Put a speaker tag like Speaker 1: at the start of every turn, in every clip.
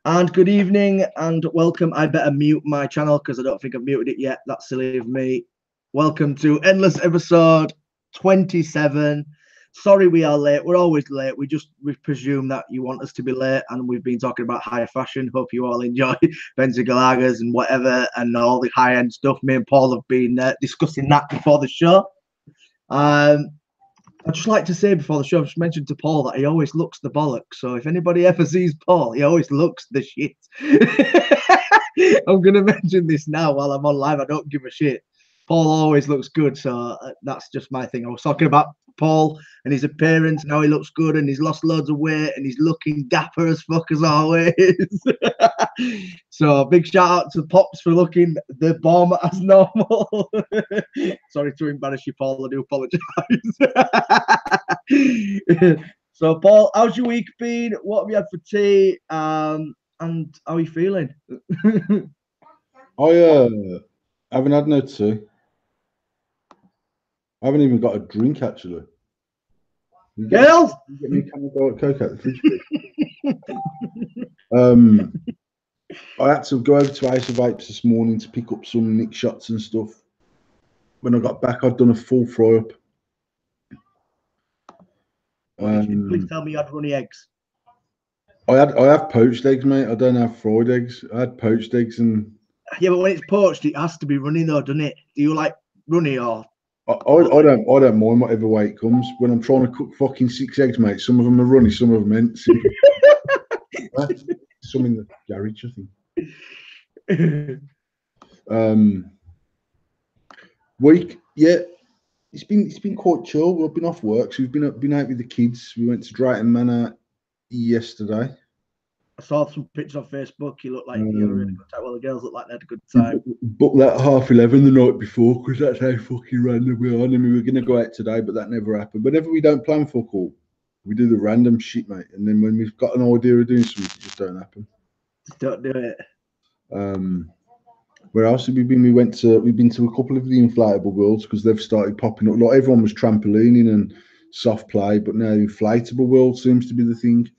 Speaker 1: And good evening and welcome. I better mute my channel because I don't think I've muted it yet. That's silly of me. Welcome to Endless episode 27. Sorry we are late. We're always late. We presume that you want us to be late, and we've been talking about high fashion. Hope you all enjoy Banter and whatever and all the high-end stuff. Me and Paul have been discussing that before the show. I'd just like to say before the show, I've just mentioned to Paul that he always looks the bollocks. So if anybody ever sees Paul, he always looks the shit. I'm going to mention this now while I'm on live. I don't give a shit. Paul always looks good. So that's just my thing. I was talking about Paul and his appearance. Now he looks good and he's lost loads of weight and he's looking dapper as fuck as always. So big shout out to Pops for looking the bomb as normal. Sorry to embarrass you, Paul. I do apologise. So Paul, how's your week been? What have you had for tea? And how are you feeling?
Speaker 2: I haven't had no tea. I haven't even got a drink actually.
Speaker 1: Girls,
Speaker 2: get me a can of Diet Coke out the fridge. I had to go over to Ace of Vapes this morning to pick up some nick shots and stuff. When I got back, I'd done a full fry up.
Speaker 1: Please tell me you had runny eggs.
Speaker 2: I have poached eggs, mate. I don't have fried eggs. I had poached eggs and.
Speaker 1: Yeah, but when it's poached, it has to be runny though, doesn't it? Do you like runny or?
Speaker 2: I don't mind whatever way it comes. When I'm trying to cook fucking 6 eggs, mate, some of them are runny, some of them ain't. Some in the garage, I think. Week, yeah, it's been quite chill. We've been off work, so we've been out with the kids. We went to Drayton Manor yesterday.
Speaker 1: I saw some pictures on Facebook. You look like you had a really good time. Well, the girls look like they had a good time.
Speaker 2: Booked that 11:30 the night before because that's how fucking random we are. And we were going to go out today, but that never happened. Whenever we don't plan for call, we do the random shit, mate. And then when we've got an idea of doing something, it just don't happen.
Speaker 1: Just don't do it.
Speaker 2: Where else have we been? We've been to a couple of the inflatable worlds because they've started popping up. Like everyone was trampolining and soft play, but now inflatable world seems to be the thing.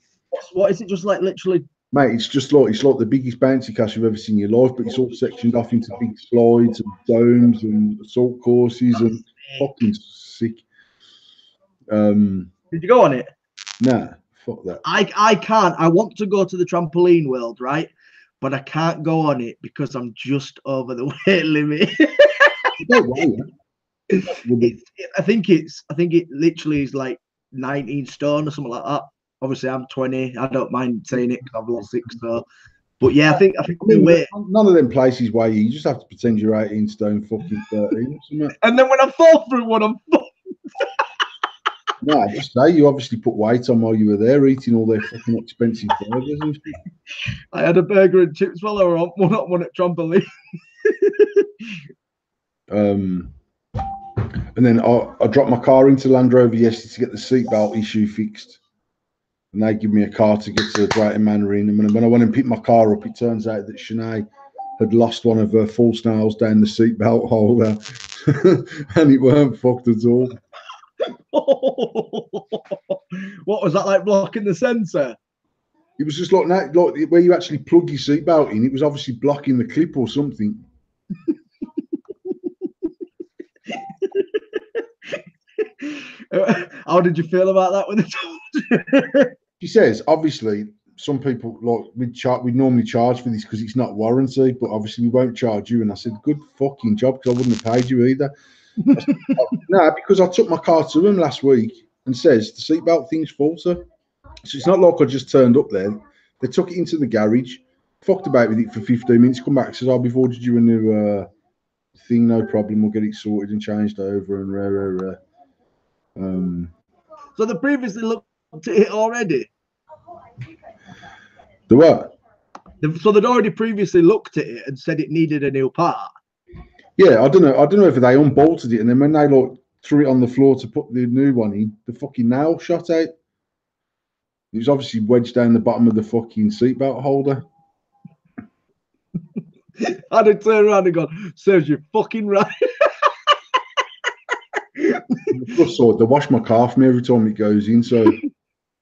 Speaker 1: What is it? Just like literally,
Speaker 2: mate? It's like the biggest bouncy castle you've ever seen in your life, but it's all sectioned off into big slides and domes and assault courses and fucking sick.
Speaker 1: Did you go on it?
Speaker 2: Nah, fuck that.
Speaker 1: I can't. I want to go to the trampoline world, right? But I can't go on it because I'm just over the weight limit. I think it literally is like 19 stone or something like that. Obviously, I'm 20. I don't mind saying it because I've lost 6. So, but yeah, I think the weight.
Speaker 2: None of them places where you just have to pretend you're 18 stone, fucking 13.
Speaker 1: And then when I fall through one, I'm fucked.
Speaker 2: No, I just say you obviously put weight on while you were there eating all their fucking expensive burgers and shit.
Speaker 1: I had a burger and chips while I were on one at trampoline.
Speaker 2: And then I dropped my car into Land Rover yesterday to get the seatbelt issue fixed. And they give me a car to get to the Drayton Manor in. And when I went and picked my car up, it turns out that Shanae had lost one of her false nails down the seatbelt holder. And it weren't fucked at all.
Speaker 1: What was that like, blocking the sensor?
Speaker 2: It was just like where you actually plug your seatbelt in. It was obviously blocking the clip or something.
Speaker 1: How did you feel about that when they told you?
Speaker 2: She says, obviously, some people we'd normally charge for this because it's not warranty, but obviously we won't charge you. And I said, good fucking job, because I wouldn't have paid you either. No, because I took my car to him last week and says the seatbelt thing's faulty. So it's not like I just turned up there. They took it into the garage, fucked about with it for 15 minutes, come back, says, I've ordered you a new thing, no problem, we'll get it sorted and changed over and rare.
Speaker 1: So they previously looked at it already?
Speaker 2: The what?
Speaker 1: So they'd already previously looked at it and said it needed a new part?
Speaker 2: Yeah, I don't know if they unbolted it and then when they threw it on the floor to put the new one in, the fucking nail shot out. It was obviously wedged down the bottom of the fucking seatbelt holder.
Speaker 1: I'd have turned around and gone, serves you fucking right.
Speaker 2: Plus, they wash my car for me every time it goes in, so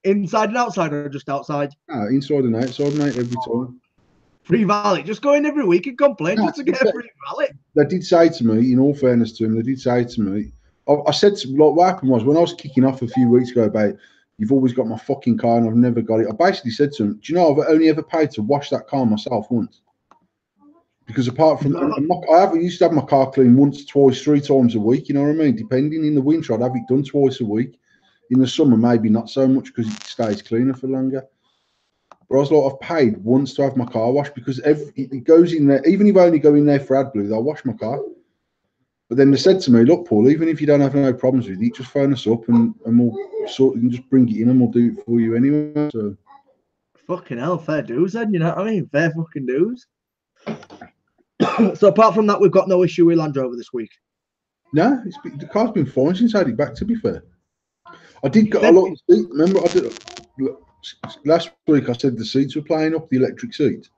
Speaker 1: inside and outside, or just outside?
Speaker 2: Inside and outside, mate, every time.
Speaker 1: Free valet. Just go in every week and complain just to get a free valet.
Speaker 2: They did say to me, in all fairness to them, they did say to me, I said to them, like, what happened was when I was kicking off a few weeks ago about, you've always got my fucking car and I've never got it. I basically said to them, do you know, I've only ever paid to wash that car myself once. Because apart from, I used to have my car cleaned once, twice, 3 times a week, you know what I mean? Depending, in the winter, I'd have it done twice a week. In the summer, maybe not so much because it stays cleaner for longer. But I was like, I've paid once to have my car washed because it goes in there. Even if I only go in there for AdBlue, they'll wash my car. But then they said to me, look, Paul, even if you don't have no problems with it, just phone us up and we'll sort. You can just bring it in and we'll do it for you anyway. So
Speaker 1: fucking hell, fair dues then. You know what I mean? Fair fucking dues. So apart from that, we've got no issue with Land Rover this week.
Speaker 2: No, the car's been fine since I had it back. To be fair, I did get a lot of seats. Remember, I did. Last week I said the seats were playing up, the electric seats.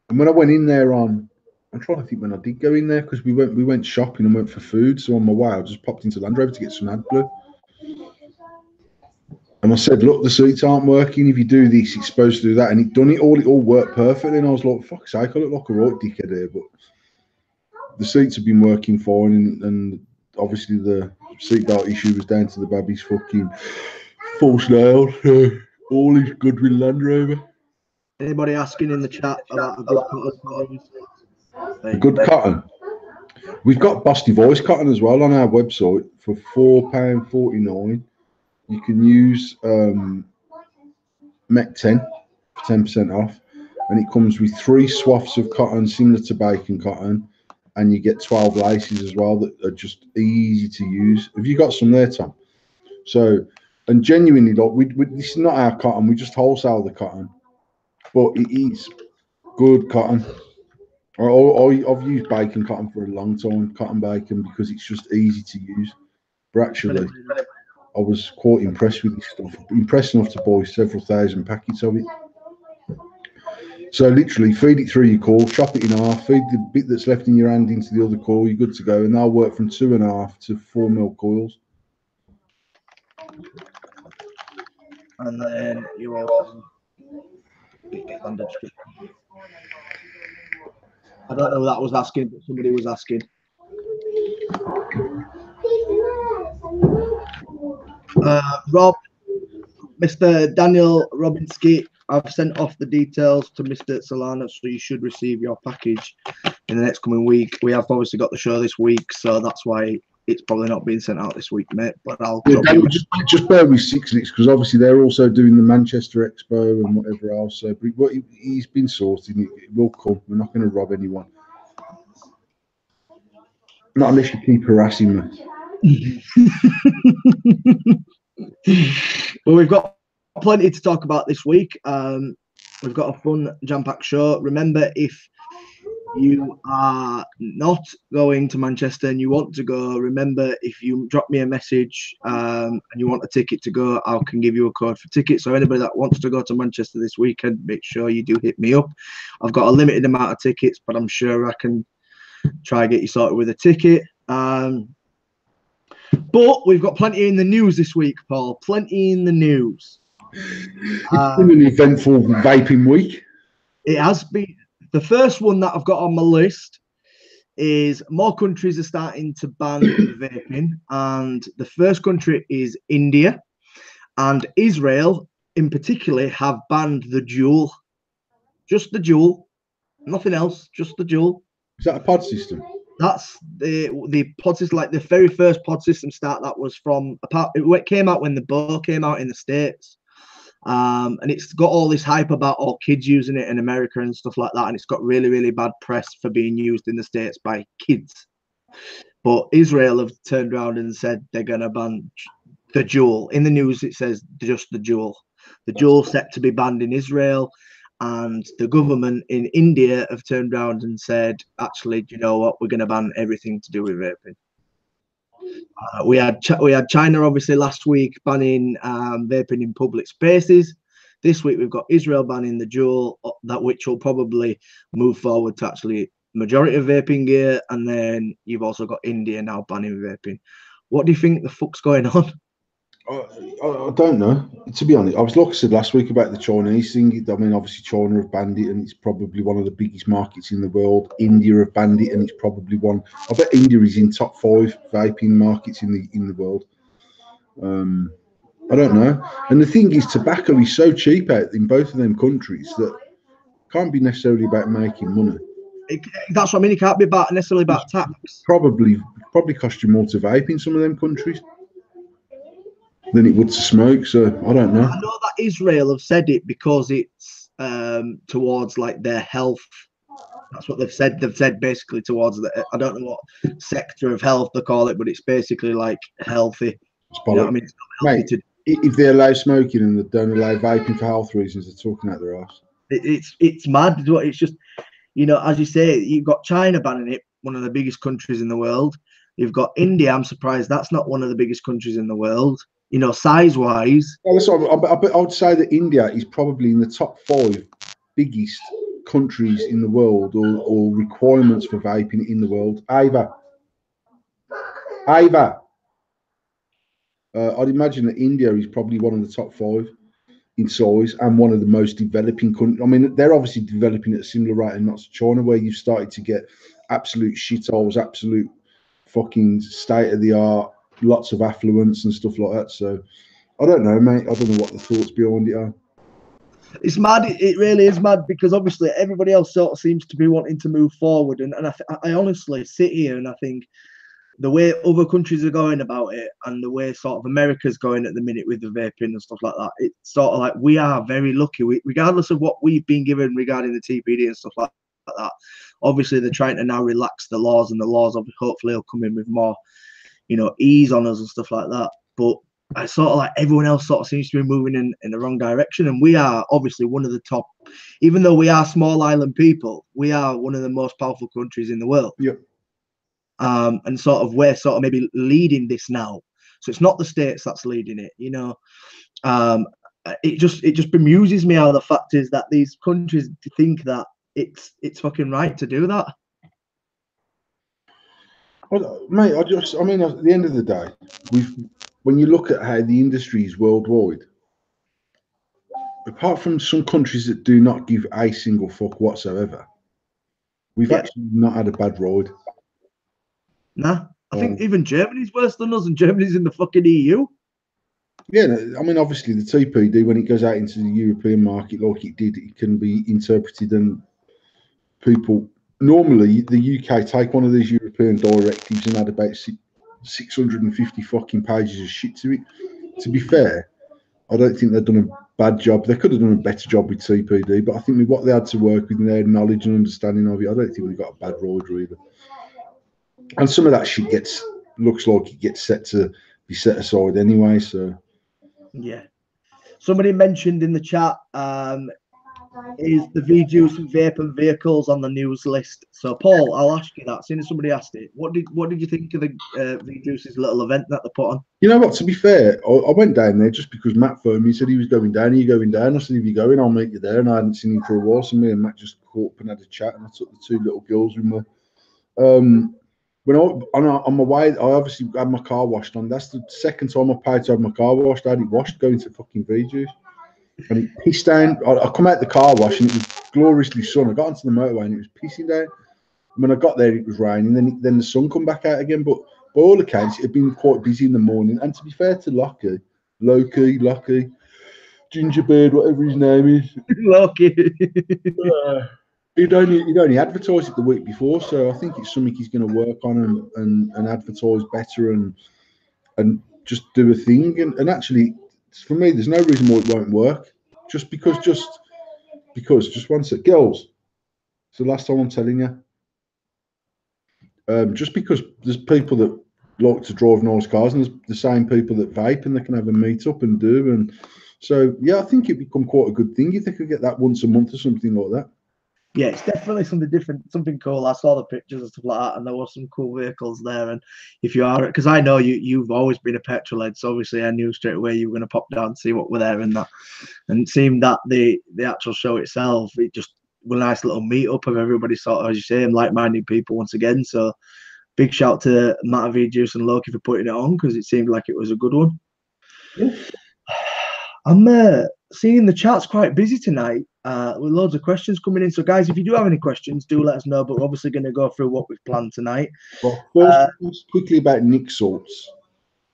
Speaker 2: And when I went in there I'm trying to think when I did go in there because we went shopping and went for food. So on my way I just popped into Land Rover to get some AdBlue. And I said, look, the seats aren't working. If you do this, it's supposed to do that. And it all worked perfectly. And I was like, fuck's sake, I look like a right dickhead here. But the seats have been working fine. And obviously the seatbelt issue was down to the baby's fucking false nail. So all is good with Land Rover.
Speaker 1: Anybody asking in the chat about a good cotton?
Speaker 2: A good cotton. We've got Busty Voice cotton as well on our website for £4.49. You can use MEC10 for 10% off, and it comes with 3 swaths of cotton similar to bacon cotton, and you get 12 laces as well that are just easy to use. Have you got some there, Tom? So, and genuinely, like, this is not our cotton. We just wholesale the cotton, but it is good cotton. I've used bacon cotton for a long time, cotton bacon, because it's just easy to use. But actually, I was quite impressed with this stuff. Impressed enough to buy several thousand packets of it. So literally, feed it through your coil, chop it in half, feed the bit that's left in your hand into the other coil, you're good to go. And they'll work from 2.5 to 4 mil coils.
Speaker 1: And then you also on the description. I don't know who that was asking, but somebody was asking. Rob, Mr. Daniel Robinsky, I've sent off the details to Mr. Solana, so you should receive your package in the next coming week. We have obviously got the show this week, so that's why it's probably not being sent out this week, mate. But I'll
Speaker 2: just bear with 6 weeks because obviously they're also doing the Manchester Expo and whatever else. So but he's been sorted. It will come. We're not going to rob anyone. Not unless you keep harassing me.
Speaker 1: Well, we've got plenty to talk about this week. We've got a fun jam-packed show. Remember, if you are not going to Manchester and you want to go, remember, if you drop me a message and you want a ticket to go, I can give you a code for tickets. So anybody that wants to go to Manchester this weekend, make sure you do hit me up. I've got a limited amount of tickets, but I'm sure I can try and get you sorted with a ticket. But we've got plenty in the news this week, Paul. Plenty in the news.
Speaker 2: It's been an eventful vaping week.
Speaker 1: It has been. The first one that I've got on my list is more countries are starting to ban vaping. And the first country is India. And Israel, in particular, have banned the Juul. Just the Juul. Nothing else. Just the Juul.
Speaker 2: Is that a pod system?
Speaker 1: That's the pod system, like the very first pod system start that was from it came out when the Bo came out in the States. And it's got all this hype about all kids using it in America and stuff like that. And it's got really, really bad press for being used in the States by kids. But Israel have turned around and said they're going to ban the Juul. In the news, it says just the Juul. The Juul set to be banned in Israel. And the government in India have turned around and said, actually, do you know what? We're going to ban everything to do with vaping. We had China, obviously, last week banning vaping in public spaces. This week, we've got Israel banning the Juul, which will probably move forward to actually majority of vaping gear. And then you've also got India now banning vaping. What do you think the fuck's going on?
Speaker 2: I don't know. To be honest, I was like I said last week about the Chinese thing. I mean, obviously China have banned it, and it's probably one of the biggest markets in the world. India have banned it, and it's probably one. I bet India is in top 5 vaping markets in the world. I don't know. And the thing is, tobacco is so cheap out in both of them countries that it can't be necessarily about making money.
Speaker 1: That's what I mean. It can't be necessarily about tax.
Speaker 2: Probably cost you more to vape in some of them countries than it would to smoke. So I don't know.
Speaker 1: I know that Israel have said it because it's towards like their health. That's what they've said. They've said basically towards the, I don't know what sector of health they call it, but it's basically like healthy. You know what I mean? It's not healthy.
Speaker 2: Mate, if they allow smoking and they don't allow vaping for health reasons, they're talking out their ass.
Speaker 1: It's mad. It's just, you know, as you say, you've got China banning it, one of the biggest countries in the world. You've got India. I'm surprised that's not one of the biggest countries in the world. You know, size-wise.
Speaker 2: Well, I would say that India is probably in the top 5 biggest countries in the world, or requirements for vaping in the world. I'd imagine that India is probably one of the top 5 in size and one of the most developing countries. I mean, they're obviously developing at a similar rate, and not to China, where you've started to get absolute shitholes, absolute fucking state of the art, lots of affluence and stuff like that. So I don't know, mate. I don't know what the thoughts behind it are.
Speaker 1: It's mad. It really is mad, because obviously everybody else sort of seems to be wanting to move forward. And I honestly sit here and I think the way other countries are going about it, and the way sort of America's going at the minute with the vaping and stuff like that, it's sort of like we are very lucky. Regardless of what we've been given regarding the TPD and stuff like that, obviously they're trying to now relax the laws, and the laws hopefully will come in with more, you know, ease on us and stuff like that. But I sort of like everyone else sort of seems to be moving in the wrong direction. And we are obviously one of the top, even though we are small island people, we are one of the most powerful countries in the world.
Speaker 2: Yep.
Speaker 1: And sort of we're sort of maybe leading this now. So it's not the States that's leading it, you know. It just bemuses me how the fact is that these countries think that it's fucking right to do that.
Speaker 2: Well, mate, I mean, at the end of the day, when you look at how the industry is worldwide, apart from some countries that do not give a single fuck whatsoever, we've actually not had a bad ride.
Speaker 1: Nah, I think even Germany's worse than us, and Germany's in the fucking EU.
Speaker 2: Yeah, I mean, obviously the TPD, when it goes out into the European market like it did, it can be interpreted, and people normally the UK take one of these European directives and add about 650 fucking pages of shit to it. To be fair, I don't think they've done a bad job. They could have done a better job with TPD, but I think with what they had to work with and their knowledge and understanding of it, I don't think we got a bad rider either. And some of that shit looks like it gets set to be set aside anyway. So
Speaker 1: yeah, somebody mentioned in the chat, is the V-Juice vape and vehicles on the news list? So Paul, I'll ask you that. Seeing as somebody asked it, what did you think of the V-Juice's little event that they put on?
Speaker 2: You know what? To be fair, I went down there just because Matt phoned me. He said he was going down. Are you going down? I said, if you're going, I'll meet you there. And I hadn't seen him for a while, so me and Matt just caught up and had a chat. And I took the 2 little girls with me. When on my way, I obviously had my car washed on. That's the second time I paid to have my car washed. I had it washed going to fucking V-Juice. And it pissed down. I come out the car wash and it was gloriously sun. I got onto the motorway and it was pissing down. And when I got there, it was raining. Then the sun come back out again. But by all accounts, it had been quite busy in the morning. And to be fair to Loki, Gingerbird, whatever his name is,
Speaker 1: Loki.
Speaker 2: he'd only advertised it the week before. So I think it's something he's going to work on and advertise better and just do a thing. And actually, for me, there's no reason why it won't work. Just one sec, girls. It's the last time I'm telling you. Just because there's people that like to drive nice cars, and there's the same people that vape, and they can have a meet up and do. And so, yeah, I think it'd become quite a good thing if they could get that once a month or something like that.
Speaker 1: Yeah, it's definitely something different, something cool. I saw the pictures and stuff like that, and there were some cool vehicles there. And if you are, because I know you've always been a petrol head, so obviously I knew straight away you were going to pop down and see what were there and that. And it seemed that the actual show itself, it just was a nice little meet up of everybody, sort of, as you say, like-minded people once again. So big shout to Matt V Juice and Loki for putting it on, because it seemed like it was a good one.
Speaker 2: Yeah.
Speaker 1: I'm seeing the chat's quite busy tonight with loads of questions coming in. So, guys, if you do have any questions, do let us know. But we're obviously going to go through what we've planned tonight.
Speaker 2: Well, first, just quickly about Nick Salts.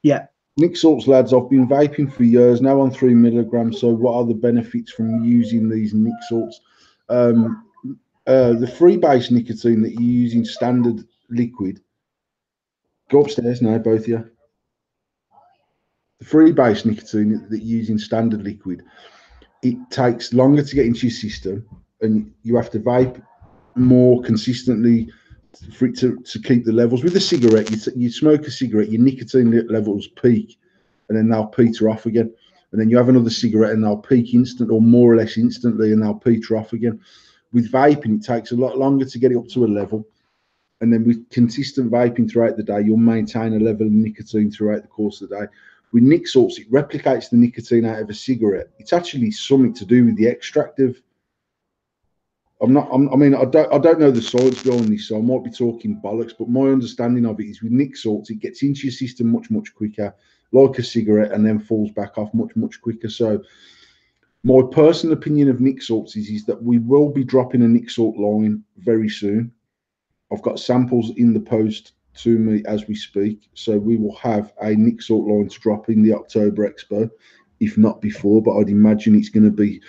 Speaker 1: Yeah.
Speaker 2: Nick Salts, lads, I've been vaping for years now on 3 milligrams. So, what are the benefits from using these Nick Salts? The free base nicotine that you use in standard liquid. Go upstairs now, both of you. The free base nicotine that you use in standard liquid, it takes longer to get into your system, and you have to vape more consistently for it to keep the levels. With a cigarette, you smoke a cigarette, your nicotine levels peak, and then they'll peter off again. And then you have another cigarette, and they'll peak instant or more or less instantly, and they'll peter off again. With vaping, it takes a lot longer to get it up to a level. And then with consistent vaping throughout the day, you'll maintain a level of nicotine throughout the course of the day. With Nick Salts, it replicates the nicotine out of a cigarette. It's actually something to do with the extract of. I don't know the science behind this, so I might be talking bollocks, but my understanding of it is with Nick Salts, it gets into your system much, much quicker, like a cigarette, and then falls back off much, much quicker. So my personal opinion of Nick Salts is that we will be dropping a Nick Salt line very soon. I've got samples in the post to me as we speak. So we will have a Nick Salt line to drop in the October Expo, if not before, but I'd imagine it's going to be,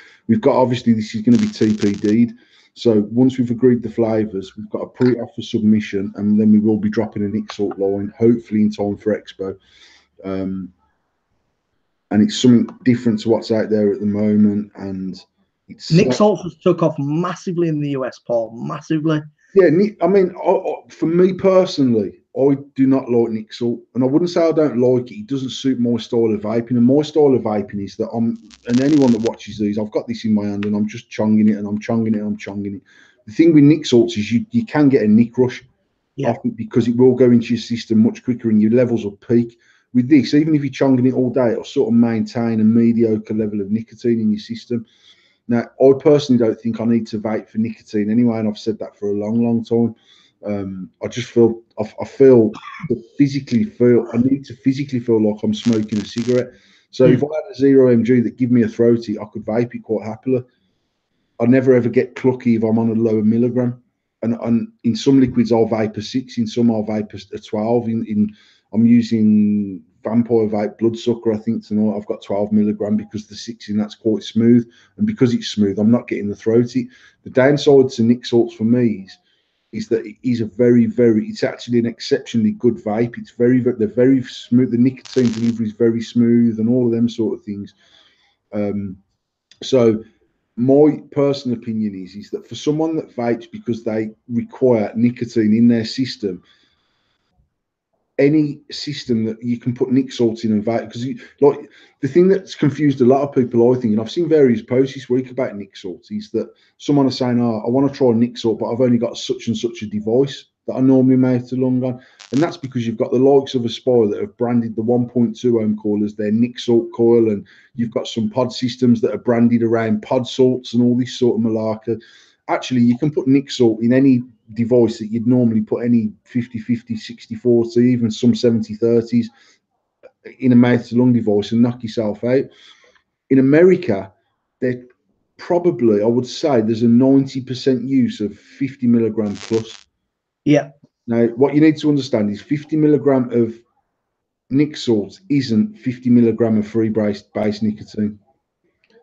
Speaker 2: obviously this is going to be TPD'd. So once we've agreed the flavours, we've got to put it off for submission, and then we will be dropping a Nick Salt line, hopefully in time for Expo. And it's something different to what's out there at the moment. And it's
Speaker 1: Nick Salts has took off massively in the US, Paul, massively.
Speaker 2: Yeah, I mean, for me personally, I do not like Nick Salt, and I wouldn't say I don't like it. It doesn't suit my style of vaping, and my style of vaping is that and anyone that watches these, I've got this in my hand, and I'm just chonging it, and I'm chonging it, and I'm chonging it. The thing with Nick Salts is you can get a nick rush, often because it will go into your system much quicker, and your levels will peak. With this, even if you're chonging it all day, it'll sort of maintain a mediocre level of nicotine in your system. Now, I personally don't think I need to vape for nicotine anyway, and I've said that for a long, long time. I just feel, I need to physically feel like I'm smoking a cigarette. So if I had a 0mg that give me a throaty, I could vape it quite happily. I never ever get clucky if I'm on a lower milligram. And in some liquids, I'll vape a 6, in some I'll vape a 12. I'm using Vampire Vape Bloodsucker, I think tonight I've got 12 milligram because the 6 in that's quite smooth, and because it's smooth, I'm not getting the throaty. The downside to Nick Salts for me is that it is it's actually an exceptionally good vape. They're very smooth. The nicotine delivery is very smooth, and all of them sort of things. So my personal opinion is that for someone that vapes because they require nicotine in their system, any system that you can put Nick Salts in and vape, because like the thing that's confused a lot of people, I think, and I've seen various posts this week about Nick Salts, is that someone is saying, "Oh, I want to try Nick Salt, but I've only got such and such a device that I normally mouth along on," and that's because you've got the likes of Aspire that have branded the 1.2 ohm coil as their Nick Salt coil, and you've got some pod systems that are branded around pod salts and all this sort of malarkey. Actually, you can put Nick Salt in any device that you'd normally put any 50-50, 60-40, even some 70-30s in a mouth to lung device and knock yourself out. In America, they're probably, I would say, there's a 90% use of 50 milligram plus.
Speaker 1: Yeah.
Speaker 2: Now, what you need to understand is 50 milligram of Nick Salt isn't 50 milligram of free base nicotine.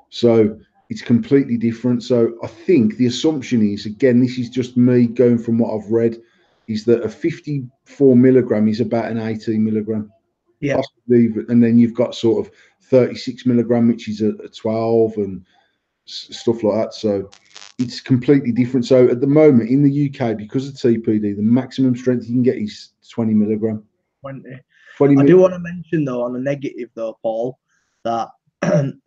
Speaker 2: So it's completely different. So I think the assumption is, again, this is just me going from what I've read, is that a 54 milligram is about an 18 milligram.
Speaker 1: Yeah.
Speaker 2: Possibly, and then you've got sort of 36 milligram, which is a 12 and stuff like that. So it's completely different. So at the moment in the UK, because of TPD, the maximum strength you can get is 20 milligram.
Speaker 1: 20.
Speaker 2: 20
Speaker 1: I do want to mention, though, on a negative, though, Paul, that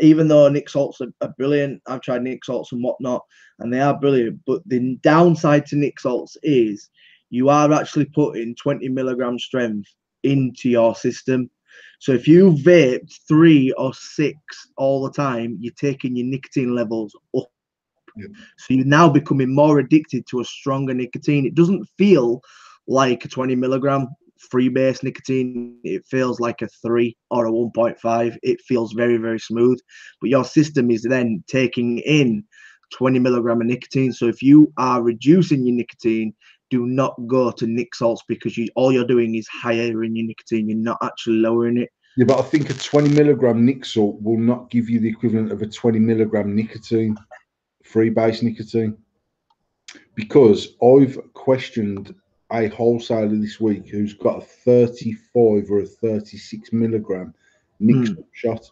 Speaker 1: even though Nick Salts are brilliant, I've tried Nick Salts and whatnot, and they are brilliant, but the downside to Nick Salts is you are actually putting 20 milligram strength into your system. So if you vape 3 or 6 all the time, you're taking your nicotine levels up.
Speaker 2: Yeah.
Speaker 1: So you're now becoming more addicted to a stronger nicotine. It doesn't feel like a 20 milligram. freebase nicotine, it feels like a 3 or a 1.5. It feels very, very smooth. But your system is then taking in 20 milligram of nicotine. So if you are reducing your nicotine, do not go to nic salts, because all you're doing is higher in your nicotine. You're not actually lowering it.
Speaker 2: Yeah, but I think a 20 milligram nic salt will not give you the equivalent of a 20 milligram nicotine, free base nicotine, because I've questioned a wholesaler this week who's got a 35 or a 36 milligram nic salt shot.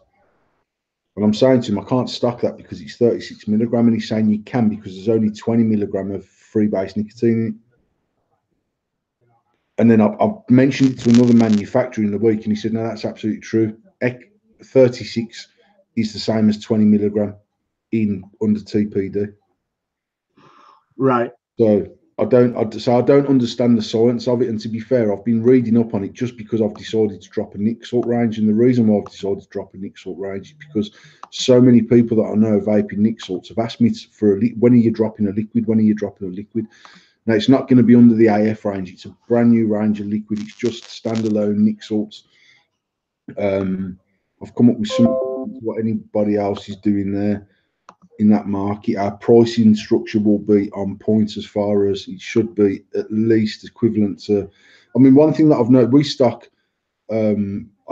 Speaker 2: And I'm saying to him, I can't stock that because it's 36 milligram. And he's saying you can because there's only 20 milligram of free base nicotine in it. And then I've mentioned it to another manufacturer in the week, and he said, no, that's absolutely true. 36 is the same as 20 milligram in under TPD.
Speaker 1: Right.
Speaker 2: So I don't understand the science of it. And to be fair, I've been reading up on it just because I've decided to drop a nic salt range. And the reason why I've decided to drop a nic salt range is because so many people that I know vaping nic salts have asked me for when are you dropping a liquid? When are you dropping a liquid? Now, it's not going to be under the AF range. It's a brand new range of liquid. It's just standalone nic salts. I've come up with some what anybody else is doing there in that market. Our pricing structure will be on point as far as it should be, at least equivalent to. I mean, one thing that I've noticed, we stock. I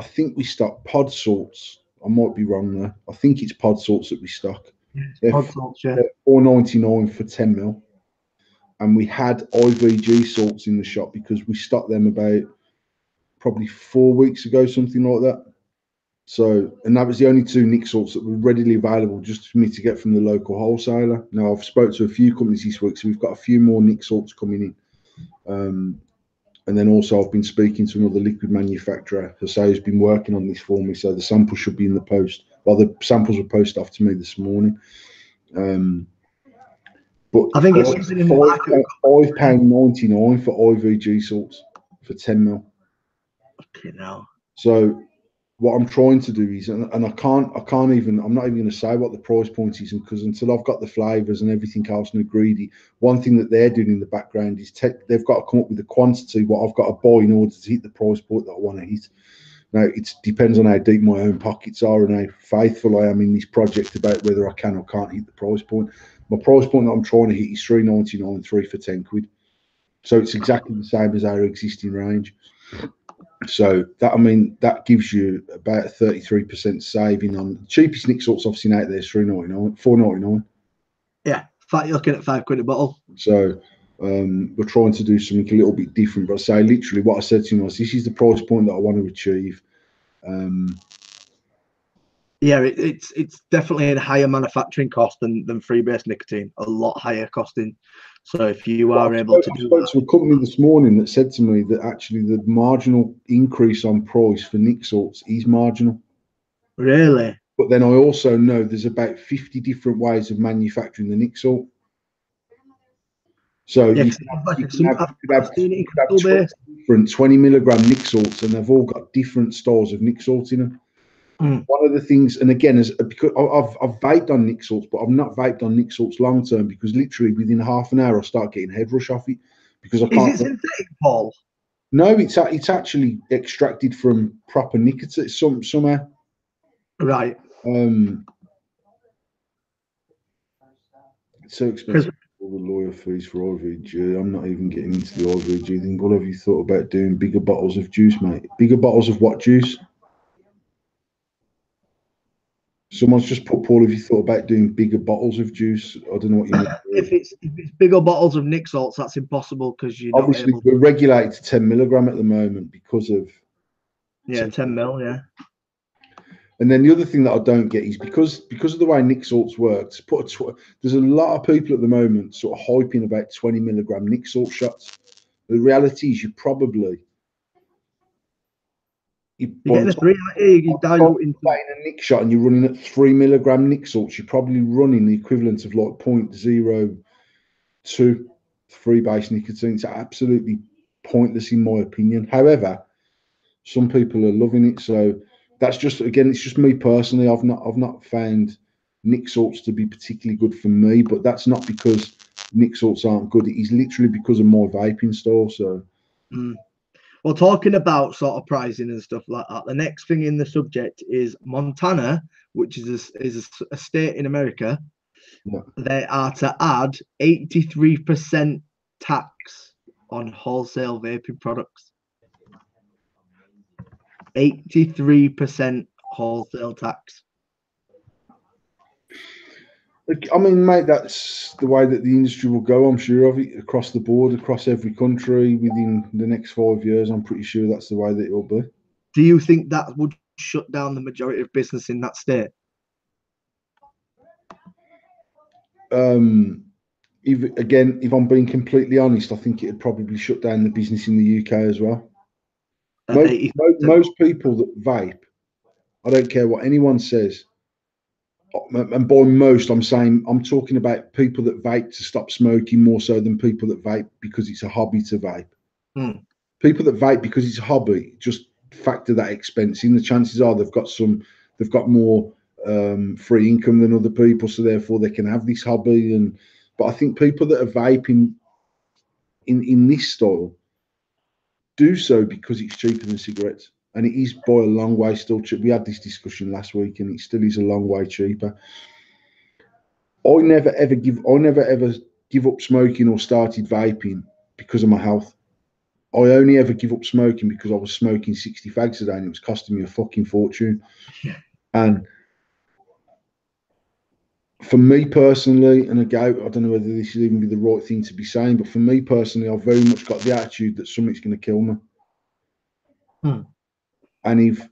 Speaker 2: think we stock pod salts. I might be wrong there. I think it's pod salts that we stock.
Speaker 1: Pod salts, yeah.
Speaker 2: They're $4.99 for 10 mil. And we had IVG salts in the shop because we stocked them about probably 4 weeks ago, something like that. So, and that was the only two nic salts that were readily available just for me to get from the local wholesaler. Now, I've spoke to a few companies this week, so we've got a few more nic salts coming in. And then also I've been speaking to another liquid manufacturer, Jose, who's been working on this for me. So the sample should be in the post. Well, the samples were posted off to me this morning. But
Speaker 1: I think it's something in the market.
Speaker 2: £5.99 for IVG salts for 10 mil.
Speaker 1: Okay, now.
Speaker 2: So what I'm trying to do is, and I'm not even going to say what the price point is, because until I've got the flavors and everything else and agreed, one thing that they're doing in the background is they've got to come up with the quantity what I've got to buy in order to hit the price point that I want to hit. Now, it depends on how deep my own pockets are and how faithful I am in this project about whether I can or can't hit the price point. My price point that I'm trying to hit is £3.99, 3 for 10 quid. So it's exactly the same as our existing range. So that gives you about a 33% saving on the cheapest nic salts I've seen out there is £3.99, £4.99.
Speaker 1: Yeah, you're looking at £5 a bottle.
Speaker 2: So we're trying to do something a little bit different. But I say literally what I said to him was, this is the price point that I want to achieve.
Speaker 1: Yeah, it's definitely a higher manufacturing cost than freebase nicotine, a lot higher costing. So if you are able to do that. I spoke
Speaker 2: to a company this morning that said to me that actually the marginal increase on price for nic salts is marginal.
Speaker 1: Really?
Speaker 2: But then I also know there's about 50 different ways of manufacturing the nic salt. So
Speaker 1: yeah,
Speaker 2: you can have 20 different 20 milligram nic salts, and they've all got different styles of nic salt in them. One of the things, and again, because I've vaped on nic salts, but I've not vaped on nic salts long term, because literally within half an hour I start getting head rush off it because I can't.
Speaker 1: Is it synthetic, Paul?
Speaker 2: No, it's actually extracted from proper nicotine somehow.
Speaker 1: Right.
Speaker 2: It's so expensive. All the lawyer fees for IVG. I'm not even getting into the IVG thing. What have you thought about doing bigger bottles of juice, mate? Bigger bottles of what juice? Someone's just put, Paul, have you thought about doing bigger bottles of juice? I don't know what you mean.
Speaker 1: If it's bigger bottles of nic salts, that's impossible, because you're not
Speaker 2: obviously
Speaker 1: able
Speaker 2: we're regulated to 10 milligram at the moment because of
Speaker 1: 10 mil, yeah.
Speaker 2: And then the other thing that I don't get is because of the way nic salts works. There's a lot of people at the moment sort of hyping about 20 milligram nic salt shots. The reality is you're
Speaker 1: getting a 3, you're diluting
Speaker 2: a nic shot and you're running at 3 milligram nic salts. You're probably running the equivalent of like 0.02 free base nicotine. It's absolutely pointless in my opinion. However, some people are loving it. So that's just, again, it's just me personally. I've not found nic salts to be particularly good for me, but that's not because nic salts aren't good. It is literally because of my vaping style. So
Speaker 1: Well, talking about sort of pricing and stuff like that, the next thing in the subject is Montana, which is a state in America.
Speaker 2: Yeah.
Speaker 1: They are to add 83% tax on wholesale vaping products. 83% wholesale tax.
Speaker 2: I mean, mate, that's the way that the industry will go. I'm sure of it across the board, across every country within the next 5 years. I'm pretty sure that's the way that it will be.
Speaker 1: Do you think that would shut down the majority of business in that state?
Speaker 2: If I'm being completely honest, I think it'd probably shut down the business in the UK as well. Most people that vape, I don't care what anyone says, and by most, I'm talking about people that vape to stop smoking more so than people that vape because it's a hobby to vape. People that vape because it's a hobby, just factor that expense in. The chances are they've got more free income than other people, so therefore they can have this hobby. But I think people that are vaping in this style do so because it's cheaper than cigarettes, and it is by a long way still cheap. We had this discussion last week, and it still is a long way cheaper. I never ever give up smoking or started vaping because of my health. I only ever give up smoking because I was smoking 60 fags a day and it was costing me a fucking fortune. And for me personally, and again, I don't know whether this should even be the right thing to be saying, but for me personally, I've very much got the attitude that something's going to kill me. And if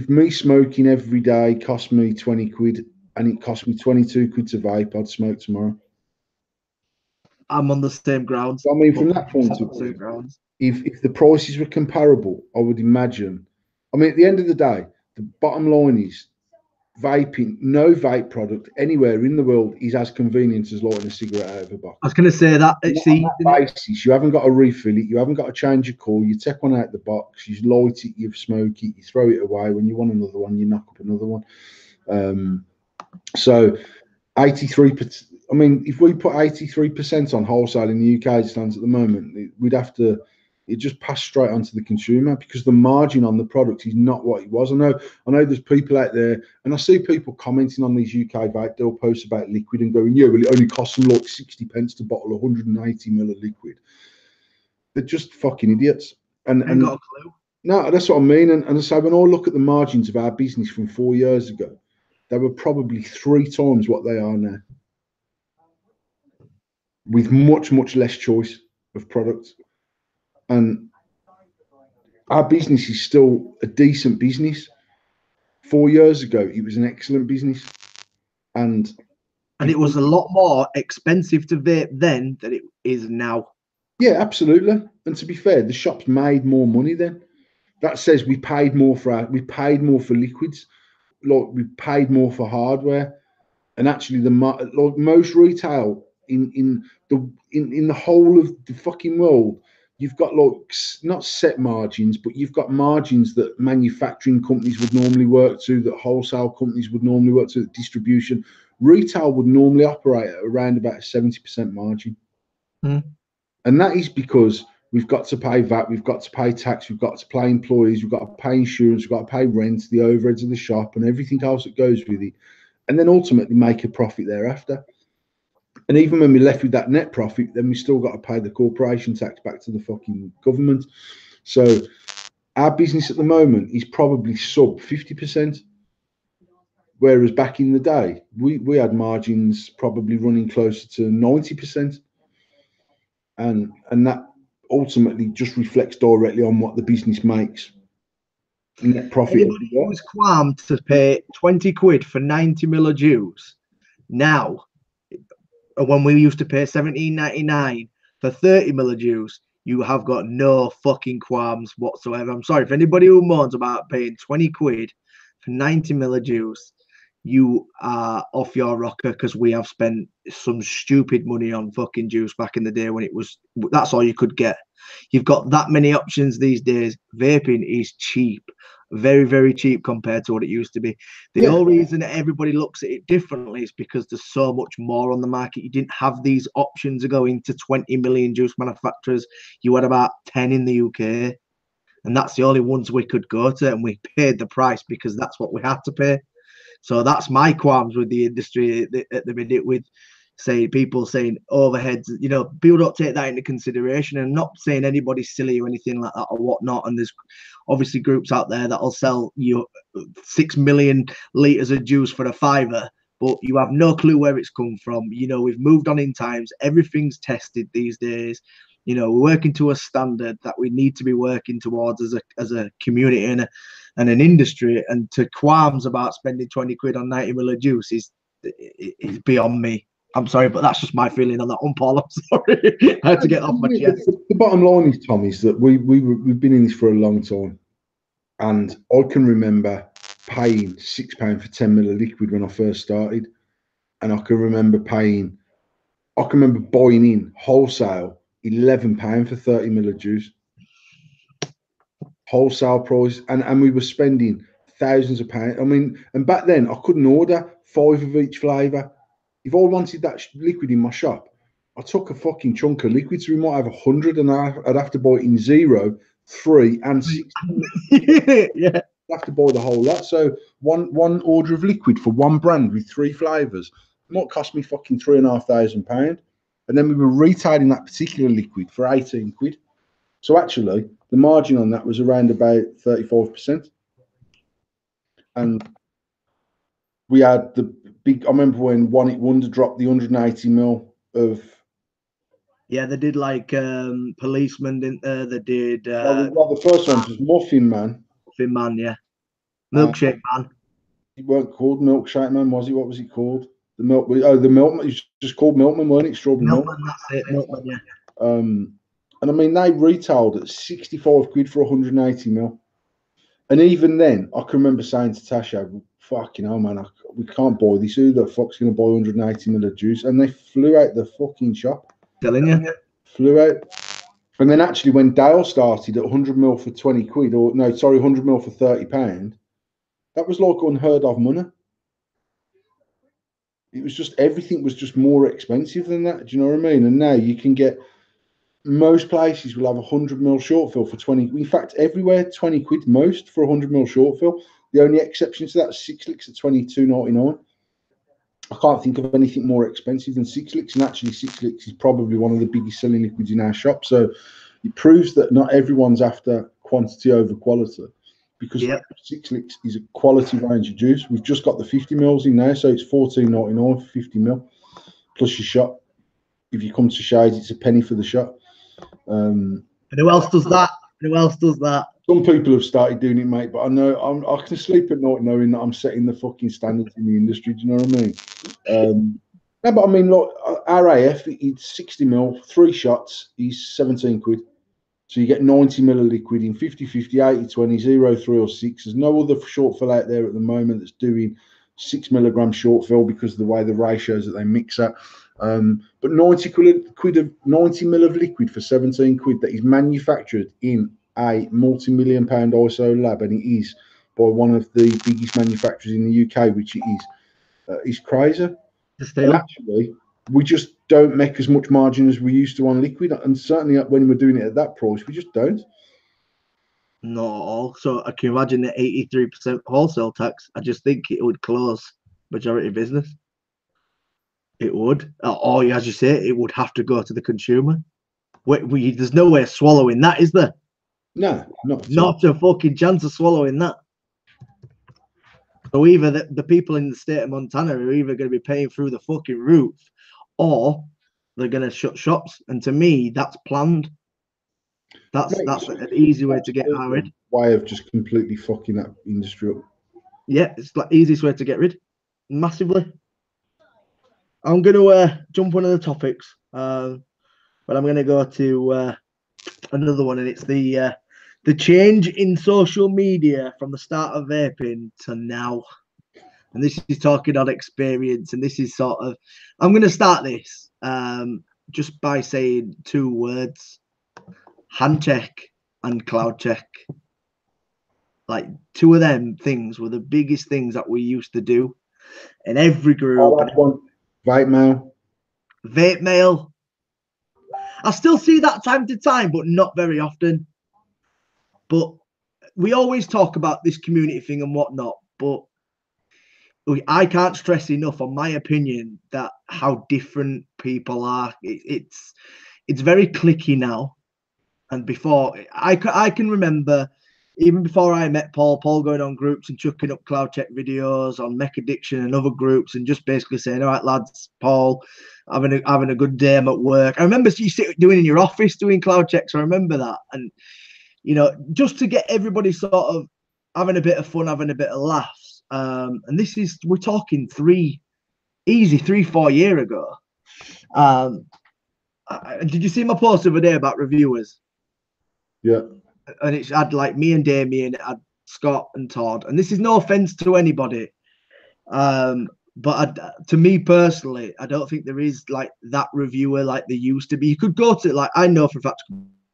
Speaker 2: me smoking every day cost me 20 quid and it cost me 22 quid to vape, I'd smoke tomorrow.
Speaker 1: I'm on the same grounds.
Speaker 2: I mean, from that point of view, if the prices were comparable, I would imagine. I mean, at the end of the day, the bottom line is vaping. No vape product anywhere in the world is as convenient as lighting a cigarette out of a box.
Speaker 1: I was going to say that.
Speaker 2: On that basis, you haven't got to refill it. You haven't got to change your coil. You take one out of the box. You light it. You smoke it. You throw it away. When you want another one, you knock up another one. So 83%. I mean, if we put 83% on wholesale in the UK as it stands at the moment, we'd have to. It just passed straight onto the consumer because the margin on the product is not what it was. I know there's people out there, and I see people commenting on these UK vape deal posts about liquid and going, yeah, well, it only costs them like 60 pence to bottle 180 ml of liquid. They're just fucking idiots. And
Speaker 1: got a clue.
Speaker 2: No, that's what I mean. And so when I look at the margins of our business from 4 years ago, they were probably 3 times what they are now, with much, much less choice of products. And our business is still a decent business. 4 years ago, it was an excellent business. And
Speaker 1: it was a lot more expensive to vape then than it is now.
Speaker 2: Yeah, absolutely. And to be fair, the shops made more money then. That says we paid more for liquids, like we paid more for hardware. And actually, like most retail in the whole of the fucking world, you've got like not set margins, but you've got margins that manufacturing companies would normally work to, that wholesale companies would normally work to, that distribution. Retail would normally operate at around about a 70% margin. And that is because we've got to pay VAT, we've got to pay tax, we've got to pay employees, we've got to pay insurance, we've got to pay rent, the overheads of the shop, and everything else that goes with it. And then ultimately make a profit thereafter. And even when we're left with that net profit, then we still got to pay the corporation tax back to the fucking government. So our business at the moment is probably sub 50%. Whereas back in the day, we had margins probably running closer to 90%. And that ultimately just reflects directly on what the business makes. Net profit.
Speaker 1: Anybody who was qualmed to pay 20 quid for 90 ml of juice now, when we used to pay 17.99 for 30 ml of juice, you have got no fucking qualms whatsoever. I'm sorry, for anybody who moans about paying 20 quid for 90 ml of juice, you are off your rocker because we have spent some stupid money on fucking juice back in the day when that's all you could get. You've got that many options these days. Vaping is cheap, very, very cheap compared to what it used to be. The only reason that everybody looks at it differently is because there's so much more on the market. You didn't have these options of going to 20 million juice manufacturers. You had about 10 in the UK. And that's the only ones we could go to. And we paid the price because that's what we had to pay. So that's my qualms with the industry at the minute, with people saying overheads. You know, people don't take that into consideration. And I'm not saying anybody's silly or anything like that or whatnot. And there's obviously groups out there that'll sell you 6 million litres of juice for a fiver, but you have no clue where it's come from. You know, we've moved on in times. Everything's tested these days. You know, we're working to a standard that we need to be working towards as a community and an industry. And to qualms about spending 20 quid on 90 ml of juice is beyond me. I'm sorry, but that's just my feeling on that one, Paul. I'm sorry. I had to get off my chest.
Speaker 2: The bottom line is, Tom, is that we've been in this for a long time. And I can remember paying £6 for 10 ml of liquid when I first started. And I can remember buying in wholesale £11 for 30 ml of juice. Wholesale price. And we were spending thousands of pounds. I mean, and back then I couldn't order 5 of each flavour. If I wanted that liquid in my shop, I took a fucking chunk of liquid, so we might have 100, and I'd have to buy it in 0, 3, and 6.
Speaker 1: Yeah.
Speaker 2: I'd have to buy the whole lot. So one order of liquid for one brand with 3 flavours might cost me fucking £3,500. And then we were retailing that particular liquid for 18 quid. So actually, the margin on that was around about 35%. And we had the big. I remember when One It Wonder dropped the 180 ml of.
Speaker 1: Yeah, they did like Policeman, didn't they? They did.
Speaker 2: Well, the first one was Muffin Man.
Speaker 1: Muffin Man, yeah. Milkshake Man.
Speaker 2: It weren't called Milkshake Man, was it? What was it called? The milk. Oh, the Milkman. It's just called Milkman, weren't it? Strawberry
Speaker 1: Milkman. That's it, Milkman. Yeah.
Speaker 2: And I mean, they retailed at 65 quid for 180 ml. And even then, I can remember saying to Tasha, fucking hell, man, we can't buy this. Who the fuck's going to buy 180 ml of juice? And they flew out the fucking shop.
Speaker 1: Telling you.
Speaker 2: Flew out. And then actually, when Dale started at 100 ml for 20 quid, 100 ml for £30, that was like unheard of money. It was just, everything was just more expensive than that. Do you know what I mean? And now you can get, most places will have 100 ml short fill for 20. In fact, everywhere 20 quid most for 100 ml short fill. The only exception to that is 6 licks at £22.99. I can't think of anything more expensive than 6 licks, and actually 6 licks is probably one of the biggest selling liquids in our shop. So it proves that not everyone's after quantity over quality, because 6 licks is a quality range of juice. We've just got the 50 mils in there, so it's $14.99 for 50 mil plus your shot. If you come to Shades, it's a penny for the shot.
Speaker 1: And who else does that? Who else does that? Some
Speaker 2: people have started doing it, mate, but I know I can sleep at night knowing that I'm setting the fucking standards in the industry. Do you know what I mean? No, but I mean, look, RAF, it's 60 mil, 3 shots, he's 17 quid. So you get 90 mil of liquid in 50-50, 80-20, 0, 3 or 6. There's no other short fill out there at the moment that's doing 6 milligram short fill because of the way the ratios that they mix at. But 90 mil of liquid for 17 quid that is manufactured in a multi-million pound ISO lab, and it is by one of the biggest manufacturers in the UK, which it is crazy. And actually, we just don't make as much margin as we used to on liquid, and certainly when we're doing it at that price, we just don't.
Speaker 1: Not at all. So I can imagine the 83% wholesale tax. I just think it would close majority business. It would, or as you say, it would have to go to the consumer. There's no way of swallowing that, is there?
Speaker 2: No,
Speaker 1: not a fucking chance of swallowing that. So either the people in the state of Montana are either going to be paying through the fucking roof, or they're going to shut shops. And to me, that's planned. That's an easy way to get rid.
Speaker 2: Way of just completely fucking that industry up.
Speaker 1: Yeah, it's the easiest way to get rid, massively. I'm going to jump one of the topics, but I'm going to go to another one, and it's the change in social media from the start of vaping to now. and this is talking on experience, and this is sort of, I'm going to start this just by saying 2 words: hand check and cloud check. Like 2 of them things were the biggest things that we used to do in every group.
Speaker 2: Oh, that one. Vape mail.
Speaker 1: Vape mail. I still see that time to time, but not very often. But we always talk about this community thing and whatnot, but I can't stress enough, on my opinion, that how different people are. It's very cliquey now. And before, I can remember, even before I met Paul going on groups and chucking up cloud check videos on Mech Addiction and other groups, and just basically saying, "All right, lads, Paul, having a good day. I'm at work." I remember you doing in your office doing cloud checks. I remember that, and just to get everybody sort of having a bit of fun, having a bit of laughs. And this is, we're talking 3, 4 years ago. Did you see my post the other day about reviewers?
Speaker 2: Yeah.
Speaker 1: And it's had like me and Damien, it had Scott and Todd. And this is no offense to anybody. But to me personally, I don't think there is like that reviewer like there used to be. You could go to, like, I know for a fact,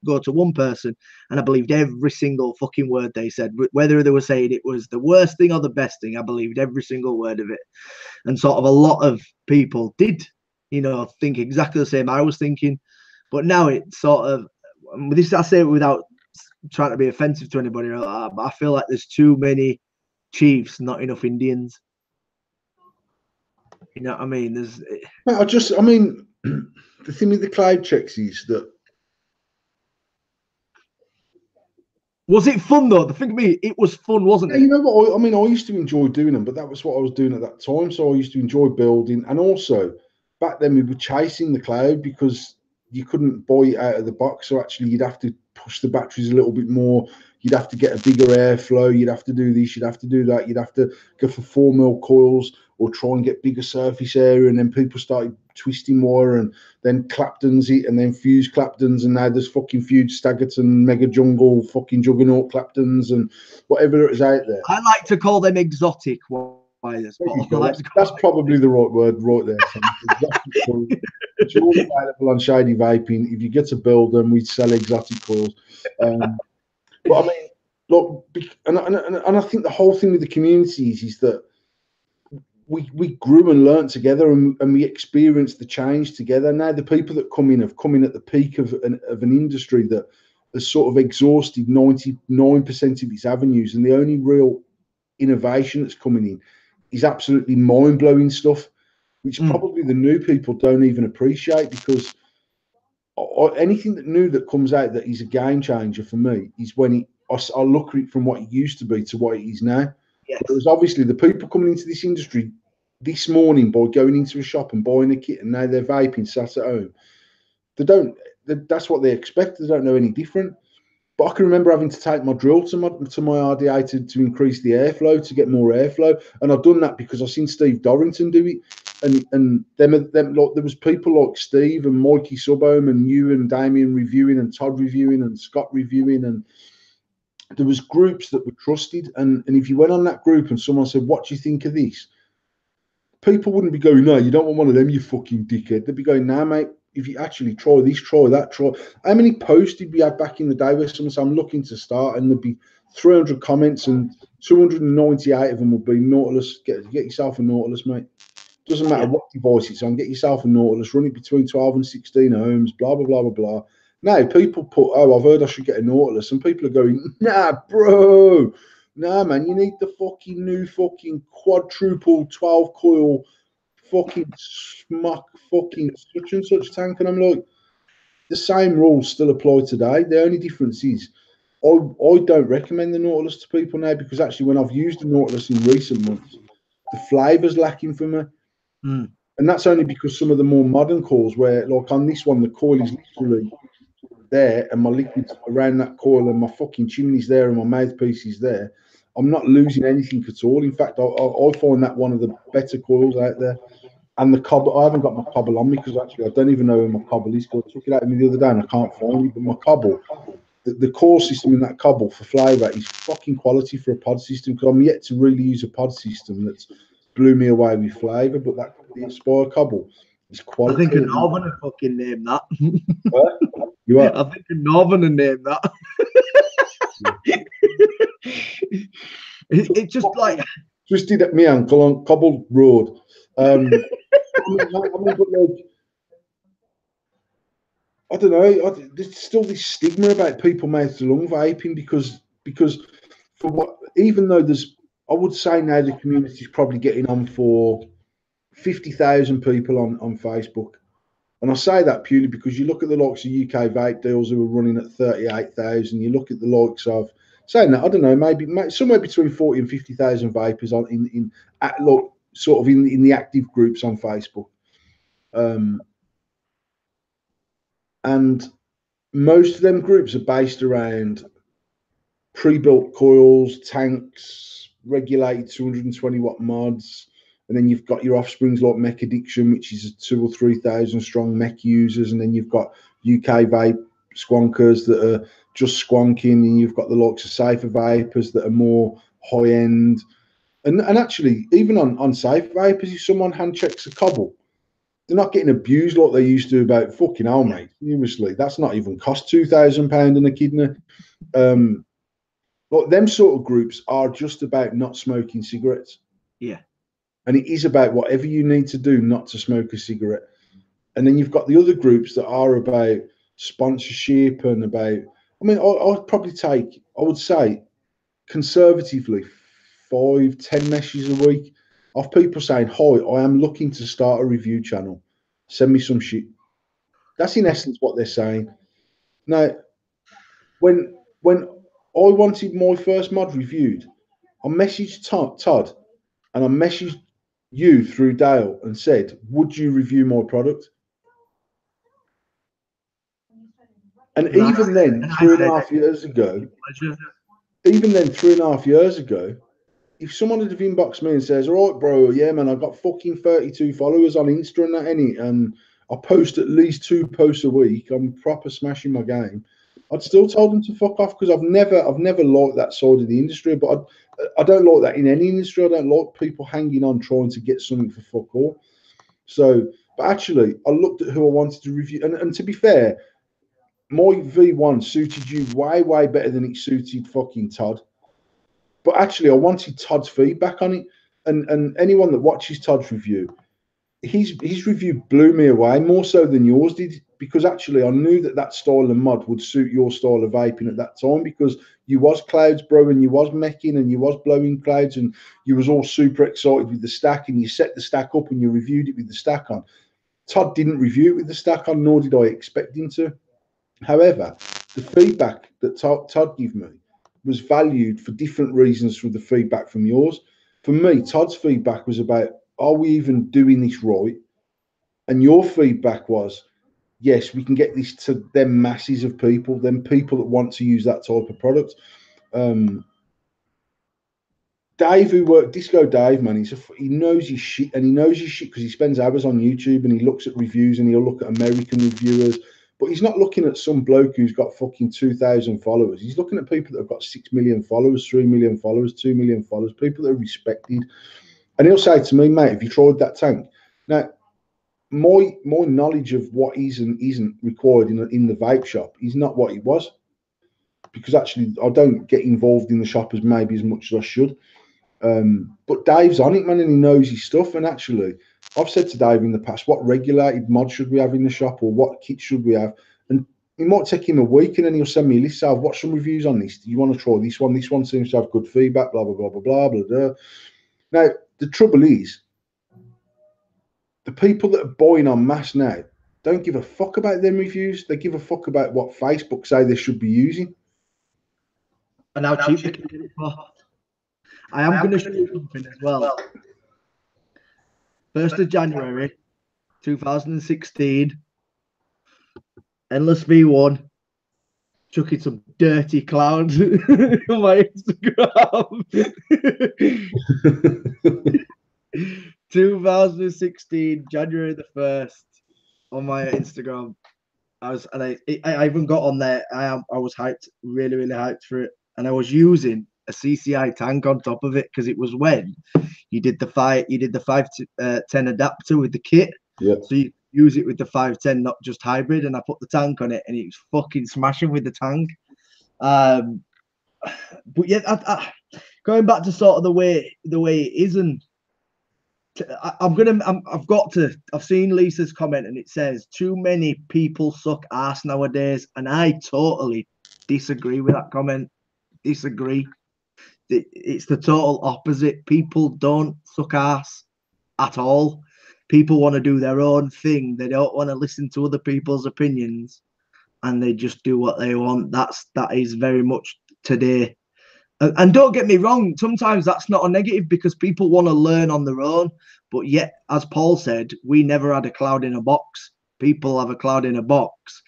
Speaker 1: go to one person and I believed every single fucking word they said, whether they were saying it was the worst thing or the best thing. I believed every single word of it. And sort of a lot of people did, think exactly the same I was thinking. But now it's sort of, this I say without trying to be offensive to anybody, but I feel like there's too many chiefs, not enough Indians. You know what I mean?
Speaker 2: I mean, the thing with the cloud checks is that.
Speaker 1: Was it fun though? The thing of me, it was fun, wasn't it?
Speaker 2: You know what? I mean, I used to enjoy doing them, but that was what I was doing at that time. So I used to enjoy building, and also back then we were chasing the cloud because you couldn't buy it out of the box. So actually, you'd have to push the batteries a little bit more. You'd have to get a bigger airflow. You'd have to do this. You'd have to do that. You'd have to go for 4mm coils or try and get bigger surface area. And then people started twisting wire, and then Clapton's it, and then Fuse Clapton's, and now there's fucking Fuse Staggerton, Mega Jungle, fucking Juggernaut Clapton's, and whatever is out there.
Speaker 1: I like to call them exotic wires.
Speaker 2: That's probably the right word right there. It's all available on Shady Vaping. If you get to build them, we sell exotic coils. But I mean, look, and I think the whole thing with the communities is that we grew and learned together, and we experienced the change together. Now the people that have come in at the peak of an industry that has sort of exhausted 99% of its avenues, and the only real innovation that's coming in is absolutely mind-blowing stuff, which probably the new people don't even appreciate, because anything new that comes out that is a game changer for me is when I look at it from what it used to be to what it is now.
Speaker 1: Yes.
Speaker 2: Whereas obviously the people coming into this industry this morning by going into a shop and buying a kit, and now they're vaping sat at home, that's what they expect. They don't know any different. But I can remember having to take my drill to my RDA to increase the airflow, to get more airflow. And I've done that because I've seen Steve Dorrington do it. And them like, there was people like Steve and Mikey Subhome and you and Damien reviewing, and Todd reviewing, and Scott reviewing. And there was groups that were trusted. And if you went on that group and someone said, "What do you think of this?" people wouldn't be going, "No, you don't want one of them, you fucking dickhead." They'd be going, "Nah, mate, if you actually try this, try that, try." How many posts did we have back in the day where someone said, "I'm looking to start," and there'd be 300 comments and 298 of them would be Nautilus. Get yourself a Nautilus, mate. Doesn't matter what device it's on. Get yourself a Nautilus. Run it between 12 and 16 ohms. Blah blah blah blah blah. Now people put, "Oh, I've heard I should get a Nautilus," and people are going, "Nah, bro. Nah, man, you need the fucking new fucking quadruple 12 coil fucking smack fucking such and such tank." And I'm like, the same rules still apply today. The only difference is I don't recommend the Nautilus to people now, because actually when I've used the Nautilus in recent months, the flavour's lacking for me. And that's only because some of the more modern coils, where like on this one, the coil is literally there and my liquid's around that coil and my fucking chimney's there and my mouthpiece is there. I'm not losing anything at all. In fact, I find that one of the better coils out there. And the cobble, I haven't got my cobble on me because actually I don't even know where my cobble is. I took it out of me the other day and I can't find it. But my cobble, the core system in that cobble for flavour is fucking quality for a pod system, because I'm yet to really use a pod system that's blew me away with flavour. But that the Aspire Cobble is
Speaker 1: I think a
Speaker 2: quality.
Speaker 1: Northerner fucking named that.
Speaker 2: You are.
Speaker 1: I think a Northerner named that. It's just like
Speaker 2: Twisted at my ankle on cobbled road. I mean, but like, I don't know. There's still this stigma about people mouth to lung vaping because for what, even though there's, I would say now the community is probably getting on for 50,000 people on Facebook. And I say that purely because you look at the likes of UK vape deals who are running at 38,000. You look at the likes of saying that, I don't know, maybe somewhere between 40 and 50,000 vapors on in at look sort of in the active groups on Facebook. And most of them groups are based around pre-built coils, tanks, regulated 220 watt mods, and then you've got your offsprings like Mech Addiction, which is a 2,000 or 3,000 strong mech users, and then you've got UK vape squonkers that are just squonking, and you've got the likes of safer vapors that are more high end. And actually, even on safe vapors, if someone hand checks a cobble, they're not getting abused like they used to about fucking hell, mate. Seriously, that's not even cost £2,000 in a kidney. But them sort of groups are just about not smoking cigarettes.
Speaker 1: Yeah.
Speaker 2: And it is about whatever you need to do not to smoke a cigarette. And then you've got the other groups that are about sponsorship and about, I mean, I'd probably take, I would say, conservatively, 5-10 messages a week of people saying, "Hi, I am looking to start a review channel. Send me some shit." That's in essence what they're saying. Now, when I wanted my first mod reviewed, I messaged Todd and I messaged you through Dale and said, "Would you review my product?" And even then,
Speaker 1: And I
Speaker 2: 3.5 years ago,
Speaker 1: pleasure.
Speaker 2: even then, 3.5 years ago, if someone had have inboxed me and says, "All right, bro, yeah, man, I got fucking 32 followers on Insta and that, and I post at least 2 posts a week. I'm proper smashing my game." I'd still told them to fuck off because I've never liked that side of the industry. But I don't like that in any industry. I don't like people hanging on trying to get something for fuck all. So, but actually, I looked at who I wanted to review, and to be fair, my V1 suited you way better than it suited fucking Todd. But actually, I wanted Todd's feedback on it, and anyone that watches Todd's review, his review blew me away more so than yours did, because actually I knew that style of mod would suit your style of vaping at that time, because you was clouds, bro, and you was meching and you was blowing clouds, and you was all super excited with the stack, and you set the stack up and you reviewed it with the stack on. Todd didn't review it with the stack on, nor did I expect him to. However, the feedback that Todd gave me was valued for different reasons from the feedback from yours. For me, Todd's feedback was about, are we even doing this right? And your feedback was, yes, we can get this to them masses of people, them people that want to use that type of product. Dave, who worked Disco Dave, man, he knows his shit, and he knows his shit because he spends hours on YouTube and he looks at reviews and he'll look at American reviewers. But he's not looking at some bloke who's got fucking 2,000 followers. He's looking at people that have got 6 million followers, 3 million followers, 2 million followers, people that are respected. And he'll say to me, "Mate, have you tried that tank?" Now, my knowledge of what is and isn't required in the vape shop is not what it was, because actually I don't get involved in the shop as much as I should. But Dave's on it, man, and he knows his stuff. And actually, I've said to Dave in the past, what regulated mod should we have in the shop, or what kit should we have? And it might take him a week, and then he'll send me a list. So I've watched some reviews on this. Do you want to try this one? This one seems to have good feedback, blah, blah, blah, blah, blah, blah, blah. Now, the trouble is, the people that are buying en masse now don't give a fuck about them reviews. They give a fuck about what Facebook say they should be using.
Speaker 1: And how cheap they can get it for. I am going to show you something as well. 1st of January 2016, Endless V1 chucking some dirty clowns on my Instagram. 2016, January the 1st, on my Instagram. I even got on there. I was hyped, really hyped for it. And I was using a CCI tank on top of it because it was when you did the 510 adapter with the kit.
Speaker 2: Yeah.
Speaker 1: So you use it with the 510, not just hybrid. And I put the tank on it, and it was fucking smashing with the tank. But yeah, going back to sort of the way it isn't. I've seen Lisa's comment, and it says too many people suck ass nowadays, and I totally disagree with that comment. Disagree. It's the total opposite. People don't suck ass at all. People want to do their own thing. They don't want to listen to other people's opinions, and they just do what they want. That is very much today. And don't get me wrong, sometimes that's not a negative because people want to learn on their own. But yet, as Paul said, we never had a cloud in a box. People have a cloud in a box.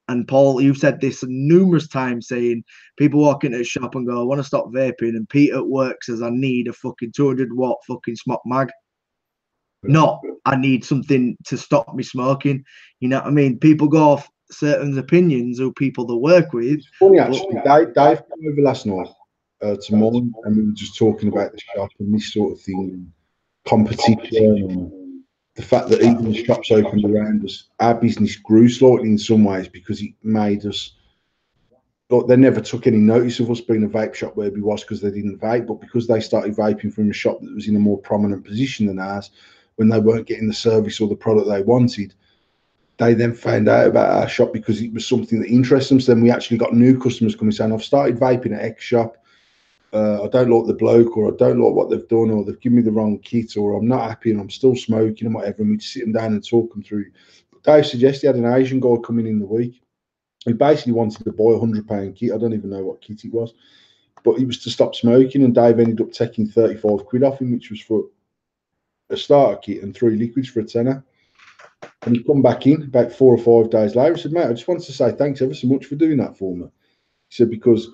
Speaker 1: And Paul, you've said this numerous times, saying people walk into a shop and go, I want to stop vaping. And Pete at work says, I need a fucking 200-watt fucking smoke mag. Not, I need something to stop me smoking. You know what I mean? People go off certain opinions of people they work with.
Speaker 2: It's funny, actually. Dave came over last night to mine, and we were just talking about the shop and this sort of thing, competition, and the fact that even the shops opened around us, our business grew slightly in some ways because it made us. But they never took any notice of us being a vape shop where we was because they didn't vape, but because they started vaping from a shop that was in a more prominent position than ours, when they weren't getting the service or the product they wanted, they then found out about our shop because it was something that interests them. So then we actually got new customers coming saying, I've started vaping at X shop. I don't like the bloke, or I don't like what they've done, or they've given me the wrong kit, or I'm not happy and I'm still smoking and whatever. And we'd sit them down and talk them through. But Dave suggested he had an Asian guy coming in the week. He basically wanted to buy £100 kit. I don't even know what kit it was, but it was to stop smoking. And Dave ended up taking 35 quid off him, which was for a starter kit and 3 liquids for a tenner. And he come back in about 4 or 5 days later. He said, mate, I just wanted to say thanks ever so much for doing that for me. He said, because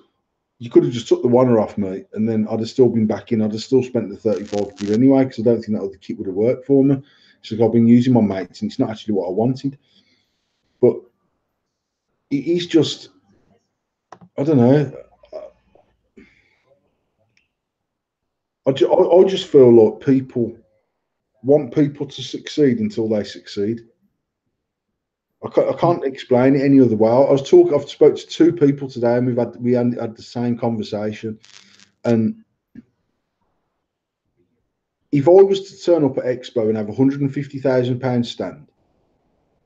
Speaker 2: you could have just took the oneer off me and then I'd have still been back in. I'd have still spent the 35 quid anyway because I don't think that other kit would have worked for me. He said, I've been using my mates and it's not actually what I wanted. But it is just, I don't know. I just feel like people want people to succeed until they succeed. I can't explain it any other way. I've spoke to 2 people today, and we had the same conversation. And if I was to turn up at Expo and have £150,000 stand,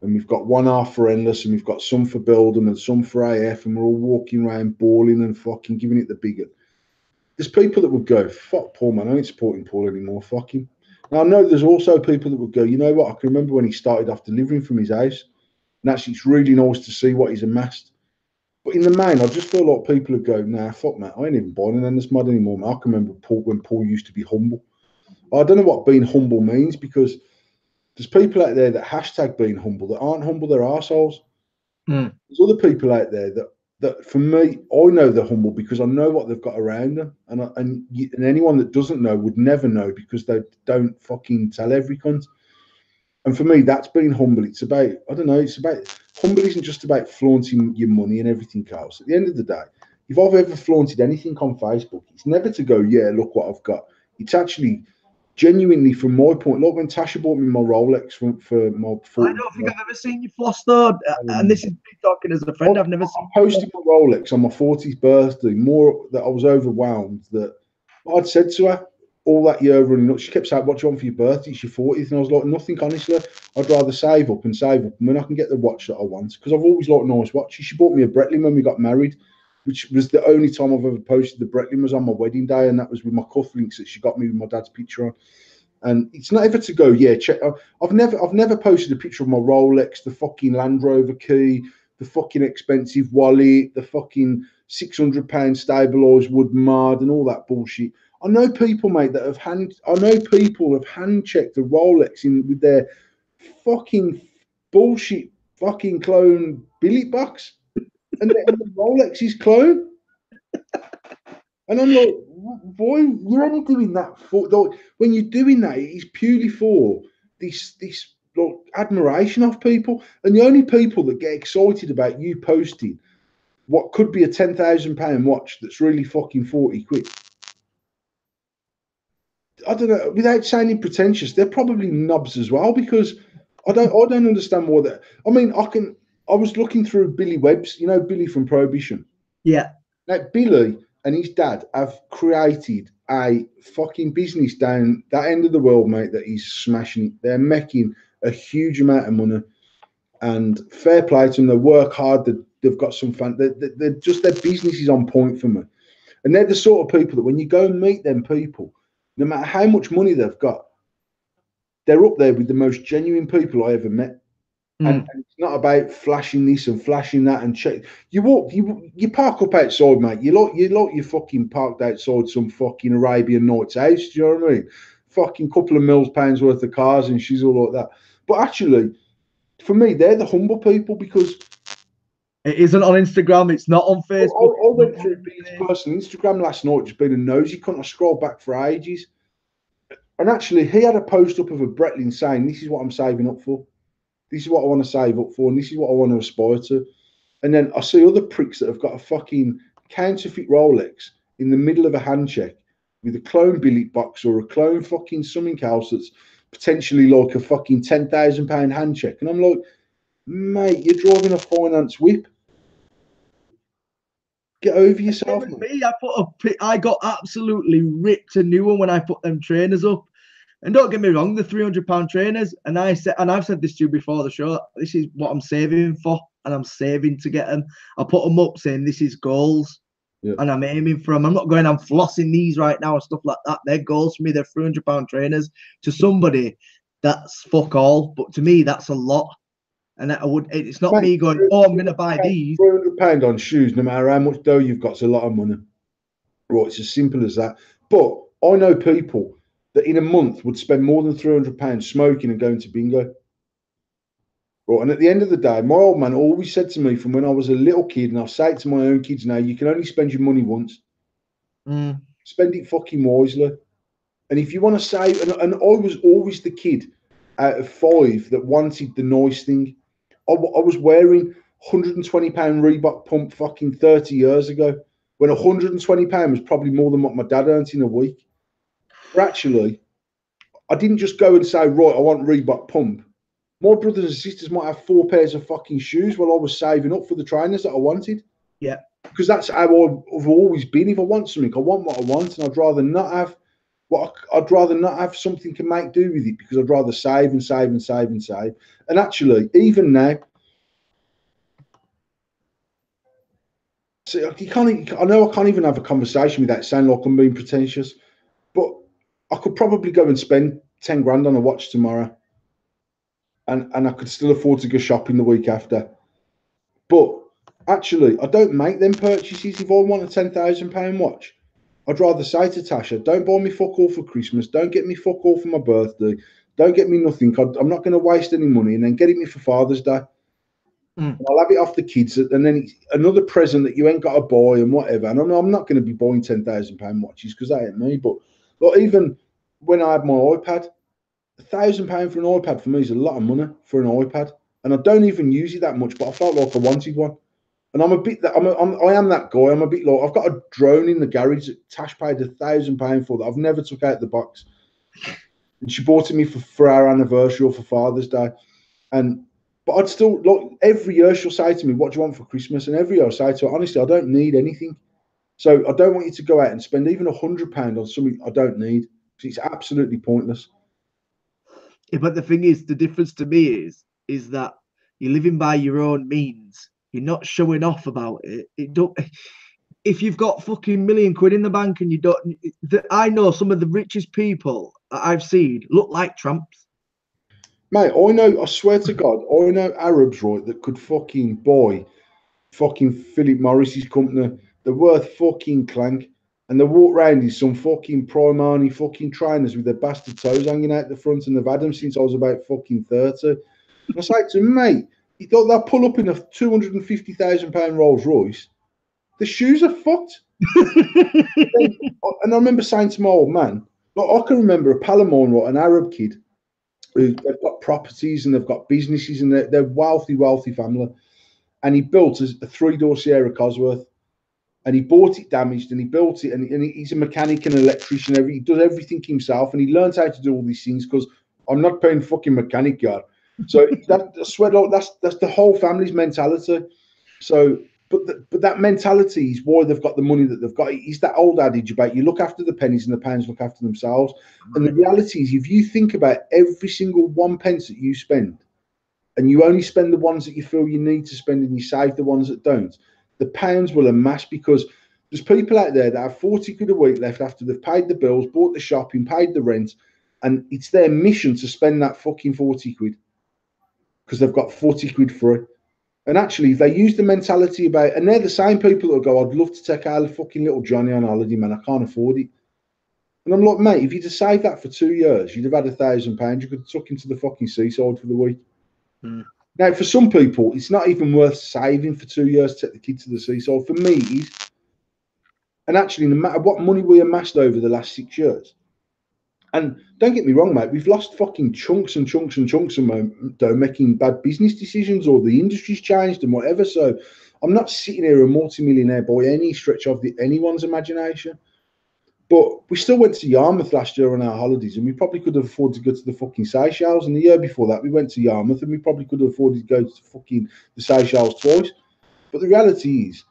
Speaker 2: and we've got one half for Endless, and we've got some for Build'em and some for AF, and we're all walking around bawling and fucking giving it the bigger, there's people that would go, fuck Paul, man, I ain't supporting Paul anymore, fuck him. Now, I know there's also people that would go, you know what, I can remember when he started off delivering from his house. And actually, it's really nice to see what he's amassed. But in the main, I just feel like people would go, nah, fuck, mate, I ain't even buying an Endless Mod anymore, mate. I can remember when Paul used to be humble. I don't know what being humble means because there's people out there that hashtag being humble that aren't humble, they're arseholes. There's other people out there that for me, I know they're humble because I know what they've got around them. And anyone that doesn't know would never know because they don't fucking tell every cunt. And for me, that's being humble. It's about, I don't know, humble isn't just about flaunting your money and everything else. At the end of the day, if I've ever flaunted anything on Facebook, it's never to go, yeah, look what I've got. It's actually genuinely, from my point, like when Tasha bought me my Rolex for my 40.
Speaker 1: I don't think I've ever seen you floss though. And this is me talking as a friend. I've never seen.
Speaker 2: I posted my Rolex on my 40th birthday, more that I was overwhelmed that I'd said to her all that year running up. She kept saying, what do you want for your birthday? It's your 40th. And I was like, nothing, honestly. I'd rather save up. And when I can get the watch that I want. Because I've always liked nice watches. She bought me a Breitling when we got married, which was the only time I've ever posted the Breitling was on my wedding day. And that was with my cufflinks that she got me with my dad's picture on. And it's not ever to go, yeah, check. I've never posted a picture of my Rolex, the fucking Land Rover key, the fucking expensive wallet, the fucking £600 stabilised wood mod and all that bullshit. I know people, mate, that have hand checked the Rolex in with their fucking bullshit fucking clone billet box, and the Rolex is clone. And I'm like, boy, you're only doing that for like, when you're doing that, it's purely for this like admiration of people. And the only people that get excited about you posting what could be a £10,000 watch that's really fucking 40 quid I don't know, without sounding pretentious, they're probably knobs as well, because I don't understand more that. I mean, I was looking through Billy Webb's, you know, Billy from Prohibition.
Speaker 1: Yeah.
Speaker 2: Now, Billy and his dad have created a fucking business down that end of the world, mate, that he's smashing. They're making a huge amount of money, and fair play to them. They work hard. They've got some fun. They're just, their business is on point for me. And they're the sort of people that when you go and meet them people, no matter how much money they've got, they're up there with the most genuine people I ever met. And it's not about flashing this and flashing that and check. You park up outside, mate. You fucking parked outside some fucking Arabian Nights house. Do you know what I mean? Fucking couple of £1 worth of cars and she's all like that. But actually, for me, they're the humble people, because
Speaker 1: It isn't on Instagram. It's not on Facebook.
Speaker 2: I went through Billy's personal Instagram last night, just being a nosy cunt. I scrolled back for ages. And actually, he had a post up of a Breitling saying, "This is what I'm saving up for. This is what I want to save up for, and this is what I want to aspire to." And then I see other pricks that have got a fucking counterfeit Rolex in the middle of a hand check with a clone billet box or a clone fucking something else that's potentially like a fucking £10,000 hand check. And I'm like, mate, you're driving a finance whip. Get over yourself, man.
Speaker 1: Me, I got absolutely ripped a new one when I put them trainers up. And don't get me wrong, the £300 trainers, and I've said this to you before the show, this is what I'm saving for, and I'm saving to get them. I put them up saying this is goals, and I'm aiming for them. I'm not going, I'm flossing these right now and stuff like that. They're goals for me. They're £300 trainers. To somebody, that's fuck all, but to me, that's a lot. And it's not, mate, me going, oh, I'm going to buy these.
Speaker 2: £300 on shoes, no matter how much dough you've got, it's a lot of money. Right, it's as simple as that. But I know people that in a month would spend more than £300 smoking and going to bingo. Right, and at the end of the day, my old man always said to me from when I was a little kid, and I'll say it to my own kids now, you can only spend your money once. Spend it fucking wisely. And if you want to save, and I was always the kid out of 5 that wanted the nice thing. I was wearing £120 Reebok pump fucking 30 years ago, when £120 was probably more than what my dad earned in a week. But actually, I didn't just go and say, right, I want Reebok pump. My brothers and sisters might have 4 pairs of fucking shoes while I was saving up for the trainers that I wanted.
Speaker 1: Yeah.
Speaker 2: Because that's how I've always been. If I want something, I want what I want, and I'd rather not have something to make do with it, because I'd rather save and save and save and save. And actually, even now, see, I know I can't even have a conversation without sounding like I'm being pretentious, but I could probably go and spend 10 grand on a watch tomorrow, and I could still afford to go shopping the week after. But actually, I don't make them purchases. If I want a £10,000 watch, I'd rather say to Tasha, don't buy me fuck all for Christmas, don't get me fuck all for my birthday, don't get me nothing. I'm not going to waste any money, and then get it me for Father's Day. I'll have it off the kids, and then it's another present that you ain't got to buy and whatever. And I'm not going to be buying £10,000 watches, because that ain't me. But even when I had my iPad, £1,000 for an iPad for me is a lot of money for an iPad, and I don't even use it that much. But I felt like I wanted one, and I'm a bit that I am that guy. I'm a bit like, I've got a drone in the garage that Tash paid £1,000 for that I've never took out the box, and she bought it me for our anniversary or for Father's Day, But I'd still, like, every year she'll say to me, what do you want for Christmas? And every year I'll say to her, honestly, I don't need anything. So I don't want you to go out and spend even £100 on something I don't need, because it's absolutely pointless.
Speaker 1: Yeah, but the thing is, the difference to me is that you're living by your own means. You're not showing off about it. If you've got fucking £1,000,000 in the bank and you don't, I know some of the richest people that I've seen look like tramps.
Speaker 2: Mate, I swear to God, I know Arabs, right, that could fucking buy fucking Philip Morris's company. They're worth fucking clank. And they walk round in some fucking Primani fucking trainers with their bastard toes hanging out the front, and they've had them since I was about fucking 30. And I say to them, mate, you thought they'll pull up in a £250,000 Rolls Royce. The shoes are fucked. And I remember saying to my old man, like, I can remember a pal of mine, right, an Arab kid, they've got properties and they've got businesses, and they're wealthy family. And he built a 3-door Sierra Cosworth. and he bought it damaged, and he built it, and he's a mechanic and electrician. He does everything himself, and he learns how to do all these things because I'm not paying fucking mechanic yard. So I swear, that's the whole family's mentality. So, but that mentality is why they've got the money that they've got. It's that old adage about you look after the pennies and the pounds look after themselves. And the reality is, if you think about every single 1 pence that you spend, and you only spend the ones that you feel you need to spend, and you save the ones that don't, the pounds will amass, because there's people out there that have 40 quid a week left after they've paid the bills, bought the shopping, paid the rent, and it's their mission to spend that fucking 40 quid because they've got 40 quid for it. And actually, they use the mentality about, and they're the same people that go, I'd love to take our fucking little Johnny on holiday, man, I can't afford it. And I'm like, mate, if you'd have saved that for 2 years, you'd have had £1,000. You could have took him to the fucking seaside for the week. Now, for some people, it's not even worth saving for 2 years to take the kid to the seaside. For me, it is. And actually, no matter what money we amassed over the last 6 years, and don't get me wrong, mate, we've lost fucking chunks and chunks and chunks of dough making bad business decisions, or the industry's changed and whatever. So I'm not sitting here a multimillionaire by any stretch of anyone's imagination. But we still went to Yarmouth last year on our holidays, and we probably could have afforded to go to the fucking Seychelles. And the year before that, we went to Yarmouth, and we probably could have afforded to go to fucking the Seychelles twice. But the reality is,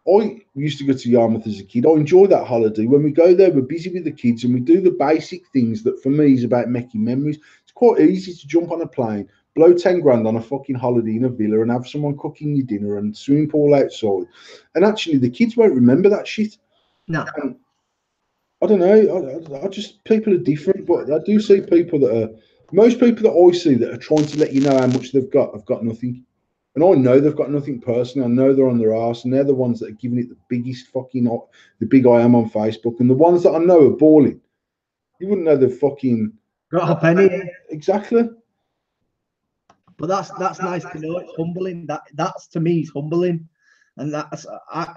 Speaker 2: I used to go to Yarmouth as a kid. I enjoy that holiday. When we go there, we're busy with the kids, and we do the basic things that, for me, is about making memories. It's quite easy to jump on a plane, blow 10 grand on a fucking holiday in a villa, and have someone cooking your dinner and swimming pool outside. And actually, the kids won't remember that shit.
Speaker 1: No.
Speaker 2: I don't know. I just, people are different, but I do see people that are, most people that I see that are trying to let you know how much they've got have got nothing. And I know they've got nothing personally. I know they're on their arse, and they're the ones that are giving it the biggest fucking, the big I am on Facebook. And the ones that I know are balling. You wouldn't know they've fucking
Speaker 1: got a penny.
Speaker 2: Exactly.
Speaker 1: But that's nice to know. It's humbling. That's to me is humbling. And that's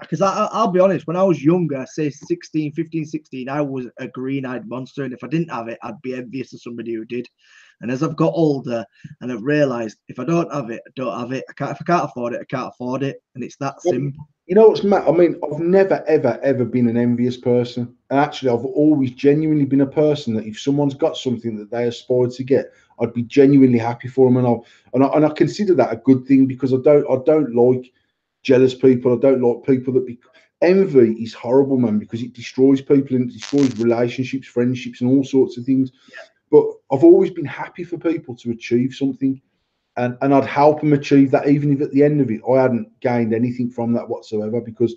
Speaker 1: because I'll be honest, when I was younger, say 15, 16, I was a green-eyed monster. And if I didn't have it, I'd be envious of somebody who did. And as I've got older and I've realised, if I don't have it, I don't have it. If I can't afford it, I can't afford it. And it's that simple.
Speaker 2: You know what's mad? I mean, I've never, ever, ever been an envious person. And actually, I've always genuinely been a person that if someone's got something that they aspire to get, I'd be genuinely happy for them. And I consider that a good thing, because I don't like jealous people. I don't like people that envy is horrible, man, because it destroys people and it destroys relationships, friendships, and all sorts of things.
Speaker 1: Yeah.
Speaker 2: But I've always been happy for people to achieve something, and I'd help them achieve that, even if at the end of it I hadn't gained anything from that whatsoever, because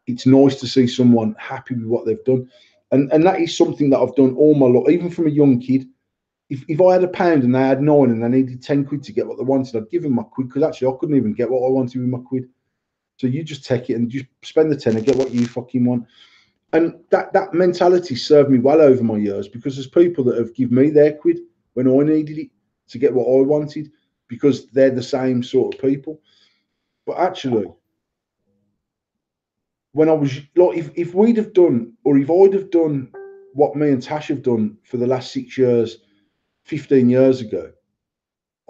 Speaker 2: it's nice to see someone happy with what they've done. And that is something that I've done all my life, even from a young kid. If I had £1 and they had 9 and they needed 10 quid to get what they wanted, I'd give them my quid, because actually I couldn't even get what I wanted with my quid. So you just take it and just spend the 10 and get what you fucking want. And that mentality served me well over my years, because there's people that have given me their quid when I needed it to get what I wanted, because they're the same sort of people. But actually, when I was like, if we'd have done, or if I'd have done what me and Tash have done for the last 6 years, 15 years ago,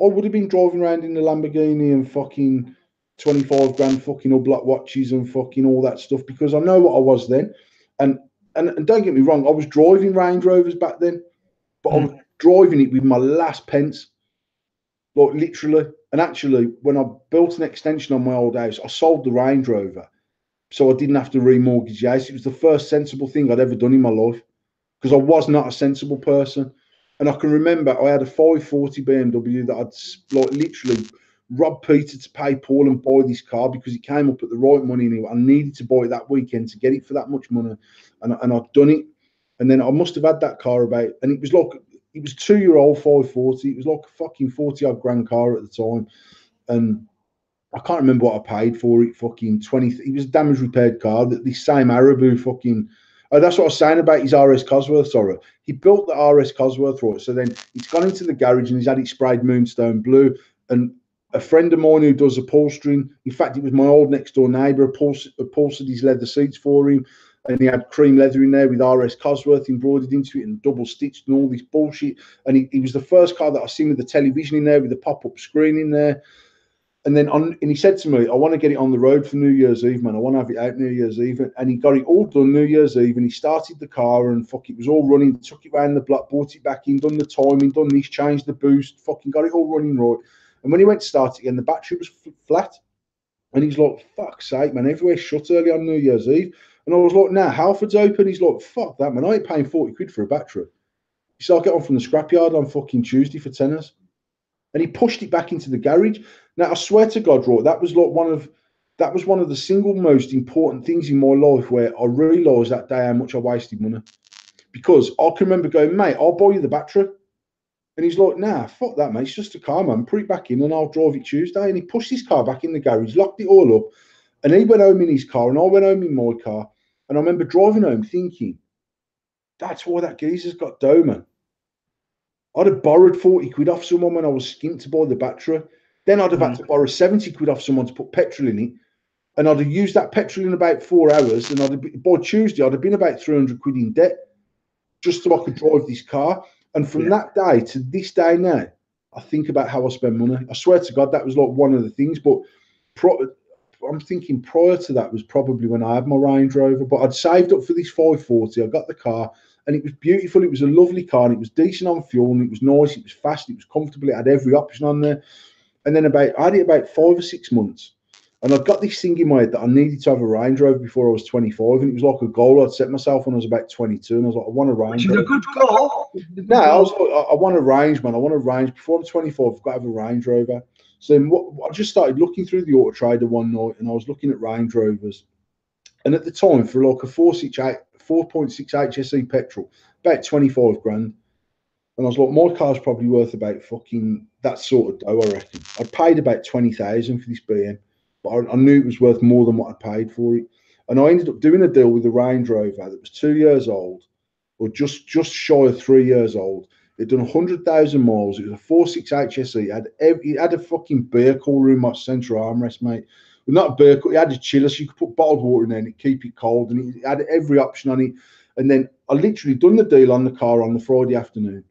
Speaker 2: I would have been driving around in the Lamborghini and fucking 25 grand fucking Hublot watches and fucking all that stuff, because I know what I was then. And don't get me wrong, I was driving Range Rovers back then, but I was driving it with my last pence, like literally. And actually, when I built an extension on my old house, I sold the Range Rover so I didn't have to remortgage the house. It was the first sensible thing I'd ever done in my life, because I was not a sensible person. And I can remember I had a 540 BMW that I'd like literally robbed Peter to pay Paul and buy this car, because it came up at the right money and I needed to buy it that weekend to get it for that much money. And I'd done it. And then I must have had that car about, and it was like, it was 2-year-old 540. It was like a fucking 40-odd grand car at the time. And I can't remember what I paid for it. Fucking 20. It was a damage repaired car. This same Arab who fucking. Oh, that's what I was saying about his RS Cosworth. Sorry, he built the RS Cosworth, right? So then it's gone into the garage and he's had it sprayed moonstone blue. And a friend of mine who does upholstering, in fact, it was my old next door neighbour, upholstered his leather seats for him, and he had cream leather in there with RS Cosworth embroidered into it and double stitched and all this bullshit. And he was the first car that I seen with the television in there, with the pop up screen in there. And then and he said to me, I want to get it on the road for New Year's Eve, man. I want to have it out New Year's Eve. And he got it all done New Year's Eve, and he started the car, and fuck, it was all running, took it round the block, brought it back in, done the timing, done this, changed the boost, fucking got it all running right. And when he went to start it again, the battery was flat. And he's like, fuck's sake, man, everywhere's shut early on New Year's Eve. And I was like, nah, Halford's open. He's like, fuck that, man, I ain't paying 40 quid for a battery. He said, I'll get on from the scrapyard on fucking Tuesday for tenors. And he pushed it back into the garage. Now, I swear to God, right, that was one of the single most important things in my life where I realised that day how much I wasted money. Because I can remember going, mate, I'll buy you the battery. And he's like, nah, fuck that, mate. It's just a car, man. Put it back in and I'll drive it Tuesday. And he pushed his car back in the garage, locked it all up. And he went home in his car and I went home in my car. And I remember driving home thinking, that's why that geezer's got dough, man. I'd have borrowed 40 quid off someone when I was skint to buy the battery. Then I'd have had to borrow 70 quid off someone to put petrol in it. And I'd have used that petrol in about 4 hours. And by Tuesday, I'd have been about 300 quid in debt just so I could drive this car. And from that day to this day now, I think about how I spend money. I swear to God, that was like one of the things. But I'm thinking prior to that was probably when I had my Range Rover. But I'd saved up for this 540. I got the car. And it was beautiful. It was a lovely car, and it was decent on fuel, and it was nice. It was fast. It was comfortable. It had every option on there. And then I had it about 5 or 6 months, and I'd got this thing in my head that I needed to have a Range Rover before I was 25, and it was like a goal I'd set myself when I was about 22, and I was like, I want a Range Rover.
Speaker 1: Which is a good goal.
Speaker 2: No, I was like, I want a Range, man. I want a Range. Before I'm 24, I've got to have a Range Rover. So then I just started looking through the Auto Trader one night, and I was looking at Range Rovers. And at the time, for like a 4.6 HSE petrol, about 25 grand. And I was like, my car's probably worth about fucking that sort of dough, I reckon. I paid about 20,000 for this BM, but I knew it was worth more than what I paid for it. And I ended up doing a deal with a Range Rover that was 2 years old, or just shy of 3 years old. It'd done 100,000 miles. It was a 4.6 HSE. It had a fucking beer cooler in my central armrest, mate. Well, not a beer cooler. It had a chiller, so you could put bottled water in there and it'd keep it cold. And it had every option on it. And then I literally done the deal on the car on the Friday afternoon.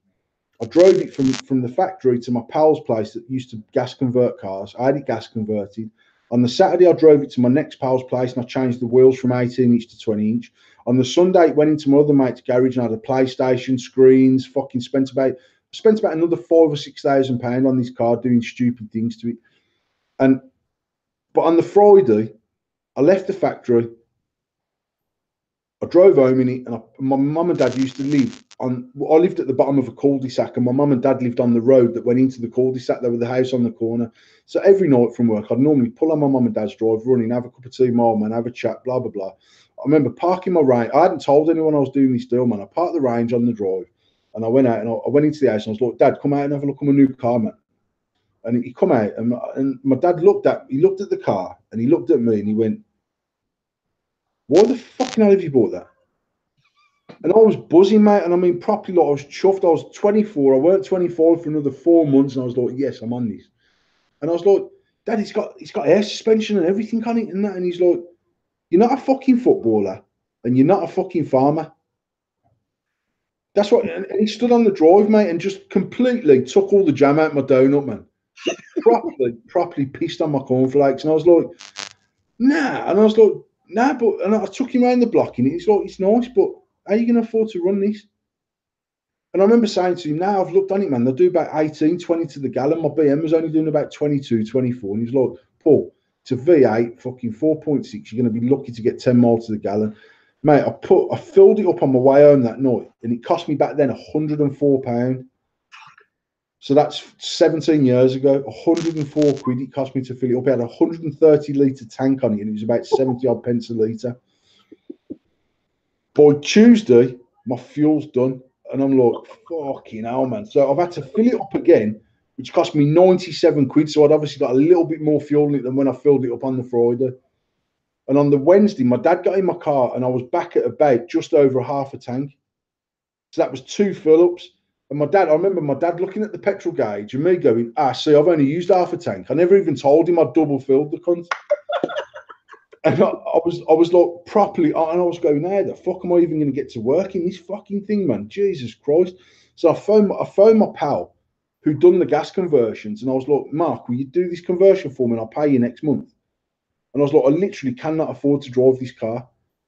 Speaker 2: I drove it from the factory to my pal's place that used to gas convert cars. I had it gas converted. On the Saturday, I drove it to my next pal's place and I changed the wheels from 18-inch to 20-inch. On the Sunday, it went into my other mate's garage and I had a PlayStation, screens, fucking spent about another £5,000 or £6,000 on this car doing stupid things to it. But on the Friday, I left the factory. I drove home in it, and my mum and dad used to live on. I lived at the bottom of a cul-de-sac, and my mum and dad lived on the road that went into the cul-de-sac. There was the house on the corner. So every night from work, I'd normally pull on my mum and dad's drive, run in, have a cup of tea, man, have a chat, blah blah blah. I remember parking my Range. I hadn't told anyone I was doing this deal, man. I parked the Range on the drive, and I went out and I went into the house, and I was like, "Dad, come out and have a look at my new car, man." And he come out, and my dad looked at the car, and he looked at me, and he went, "Why the fucking hell have you bought that?" And I was buzzing, mate. And I mean, properly, like, I was chuffed. I was 24. I weren't 25 for another 4 months. And I was like, yes, I'm on this. And I was like, Dad, it's got air suspension and everything on it and that. And he's like, you're not a fucking footballer and you're not a fucking farmer. That's what. And he stood on the drive, mate, and just completely took all the jam out of my donut, man. properly pissed on my cornflakes. And I was like, nah. And I was like, nah, but, and I took him around the block and he's like, it's nice, but how are you going to afford to run this? And I remember saying to him, now I've looked on it, man, they'll do about 18, 20 to the gallon. My BM was only doing about 22, 24. And he's like, Paul, it's a V8, fucking 4.6. You're going to be lucky to get 10 miles to the gallon. Mate, I filled it up on my way home that night, and it cost me back then £104. So that's 17 years ago, 104 quid it cost me to fill it up. It had a 130 litre tank on it, and it was about 70 odd pence a litre. By Tuesday, my fuel's done, and I'm like, fucking hell, man. So I've had to fill it up again, which cost me 97 quid. So I'd obviously got a little bit more fuel in it than when I filled it up on the Friday. And on the Wednesday, my dad got in my car, and I was back at about just over half a tank. So that was 2 fill-ups. And I remember my dad looking at the petrol gauge and me going, see, I've only used half a tank. I never even told him I'd double filled the cunt. And I was like properly, and I was going, how the fuck am I even going to get to work in this fucking thing, man? Jesus Christ. So I phoned my pal, who'd done the gas conversions. And I was like, Mark, will you do this conversion for me and I'll pay you next month? And I was like, I literally cannot afford to drive this car.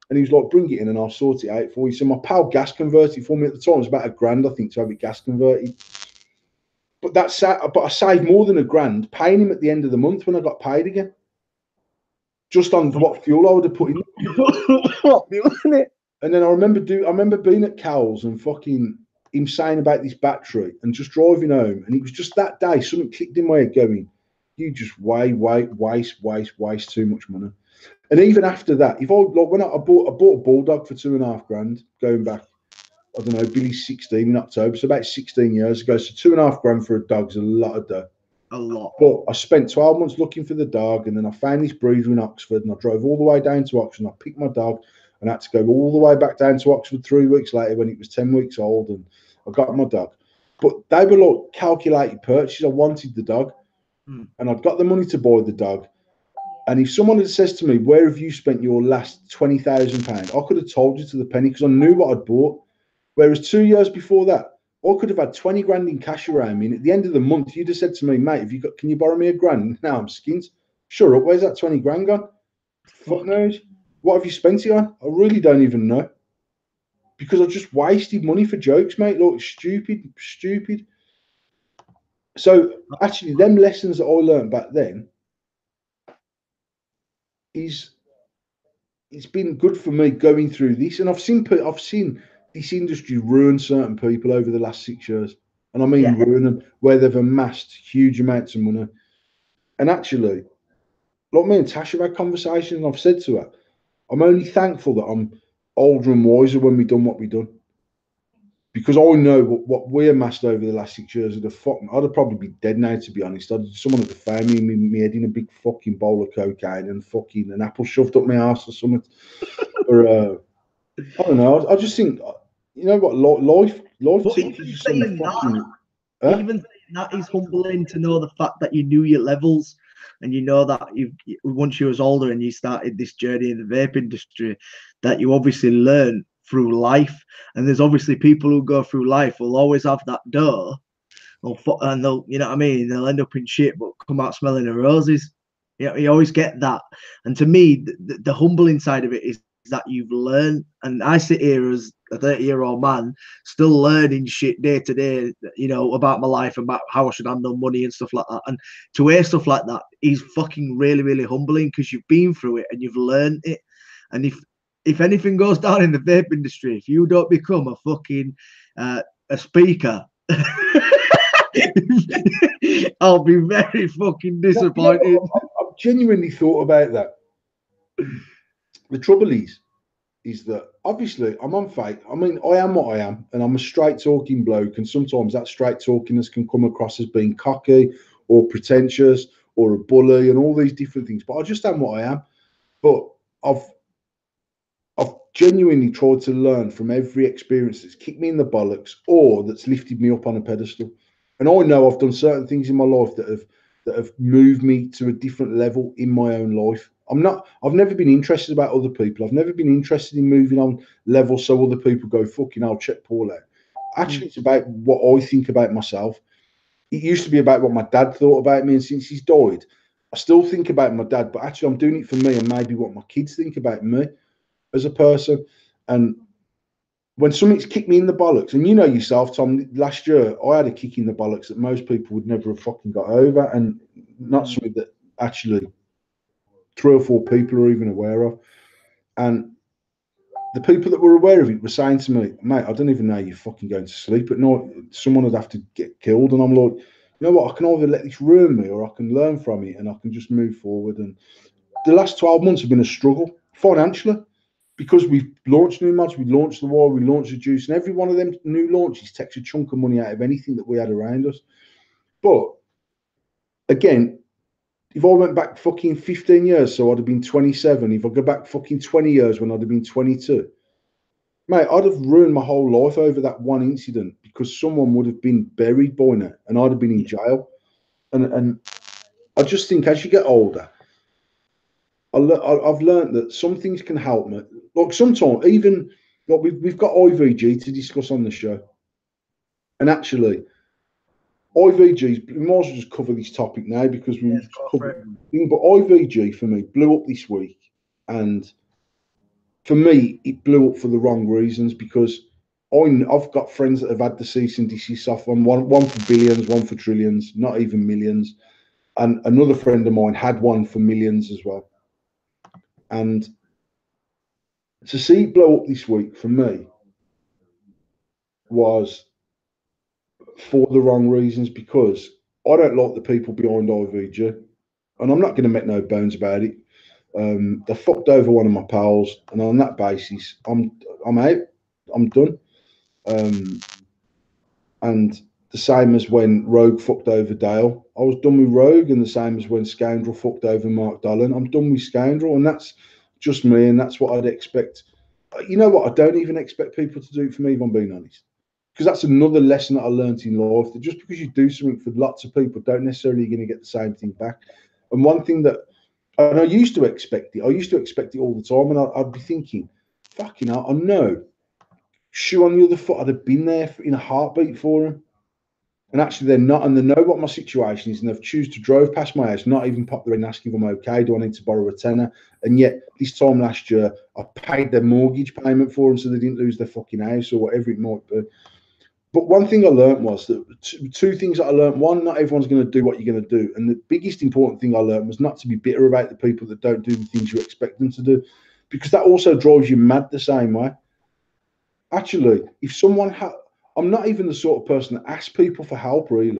Speaker 2: And he was like, bring it in and I'll sort it out for you. So my pal gas converted it for me at the time. It was about £1,000, I think, to have it gas converted. But I saved more than £1,000 paying him at the end of the month when I got paid again. Just on what fuel I would have put in. And then I remember being at Cowles and fucking him saying about this battery and just driving home. And it was just that day, something clicked in my head going, you just waste too much money. And even after that, if I like when I bought a bulldog for £2,500, going back, I don't know, Billy's 16 in October, so about 16 years ago. So £2,500 for a dog's a lot of dough.
Speaker 1: A lot.
Speaker 2: But I spent 12 months looking for the dog, and then I found this breeder in Oxford, and I drove all the way down to Oxford, and I picked my dog, and I had to go all the way back down to Oxford 3 weeks later when it was 10 weeks old, and I got my dog. But they were like calculated purchases. I wanted the dog, and I'd got the money to buy the dog. And if someone had said to me, where have you spent your last £20,000? I could have told you to the penny because I knew what I'd bought. Whereas 2 years before that, I could have had 20 grand in cash around me. And at the end of the month, you'd have said to me, mate, can you borrow me £1,000? Now I'm skint. Sure up, where's that 20 grand gone? Fuck knows. What have you spent it on? I really don't even know. Because I just wasted money for jokes, mate. Look, stupid. So actually, them lessons that I learned back then, it's been good for me going through this, and I've seen this industry ruin certain people over the last 6 years, and I mean ruin them where they've amassed huge amounts of money. And actually, like me and Tash have had conversations, and I've said to her, I'm only thankful that I'm older and wiser when we done what we done, because I know what we amassed over the last 6 years. I'd have probably be dead now, to be honest. Someone would have found me head in a big fucking bowl of cocaine and fucking an apple shoved up my ass or something. Or I don't know. I just think, you know what, life teaches you some fucking.
Speaker 1: Even saying that is humbling to know the fact that you knew your levels, and you know that once you was older and you started this journey in the vape industry, that you obviously learn through life. And there's obviously people who go through life will always have that door, and they'll, you know what I mean, they'll end up in shit but come out smelling of roses. You always get that. And to me, the humbling side of it is that you've learned. And I sit here as a 30-year-old man still learning shit day to day, you know, about my life, about how I should handle money and stuff like that. And to hear stuff like that is fucking really, really humbling, because you've been through it and you've learned it. And if anything goes down in the vape industry, if you don't become a fucking a speaker, I'll be very fucking disappointed.
Speaker 2: You know, I've genuinely thought about that. The trouble is that obviously I'm on Vape. I mean, I am what I am, and I'm a straight talking bloke. And sometimes that straight talkiness can come across as being cocky or pretentious or a bully and all these different things. But I just am what I am. But I've genuinely tried to learn from every experience that's kicked me in the bollocks or that's lifted me up on a pedestal. And I know I've done certain things in my life that have moved me to a different level in my own life. I've never been interested about other people. I've never been interested in moving on levels so other people go, fucking, I'll check Paul out. Actually, it's about what I think about myself. It used to be about what my dad thought about me, and since he's died, I still think about my dad, but actually I'm doing it for me and maybe what my kids think about me as a person. And when something's kicked me in the bollocks, and you know yourself, Tom, last year I had a kick in the bollocks that most people would never have fucking got over, and not something that actually 3 or 4 people are even aware of. And the people that were aware of it were saying to me, mate, I don't even know you're fucking going to sleep at night. Someone would have to get killed. And I'm like, you know what? I can either let this ruin me or I can learn from it and I can just move forward. And the last 12 months have been a struggle financially, because we've launched new mods, we launched the wall, we launched the juice, and every one of them new launches takes a chunk of money out of anything that we had around us. But again, if I went back fucking 15 years, so I'd have been 27. If I go back fucking 20 years when I'd have been 22, mate, I'd have ruined my whole life over that one incident, because someone would have been buried by now and I'd have been in jail. And I just think as you get older, I've learned that some things can help me. Like sometimes, even like we've got IVG to discuss on the show, and actually, IVGs, we might as well just cover this topic now because we've covered everything. But IVG for me blew up this week, and for me, it blew up for the wrong reasons because I've got friends that have had the cease and desist off one for billions, one for trillions, not even millions. And another friend of mine had one for millions as well. And to see it blow up this week for me was for the wrong reasons because I don't like the people behind IVG. And I'm not going to make no bones about it. They fucked over one of my pals, and on that basis, I'm out. I'm done. And the same as when Rogue fucked over Dale. I was done with Rogue, and the same as when Scoundrel fucked over Mark Dolan. I'm done with Scoundrel, and that's just me, and that's what I'd expect. You know what? I don't even expect people to do it for me, if I'm being honest. Because that's another lesson that I learned in life, that just because you do something for lots of people, don't necessarily going to get the same thing back. And one thing that, and I used to expect it all the time, and I'd be thinking, fucking hell, I know. Shoe on the other foot, I'd have been there in a heartbeat for them. And actually, they're not, and they know what my situation is, and they've choose to drove past my house, not even pop there and ask if I'm okay. Do I need to borrow a tenner? And yet, this time last year, I paid their mortgage payment for them, so they didn't lose their fucking house or whatever it might be. But one thing I learned was that two things that I learned. One, not everyone's going to do what you're going to do, and the biggest important thing I learned was not to be bitter about the people that don't do the things you expect them to do, because that also drives you mad the same way. Actually, if someone I'm not even the sort of person that asks people for help, really.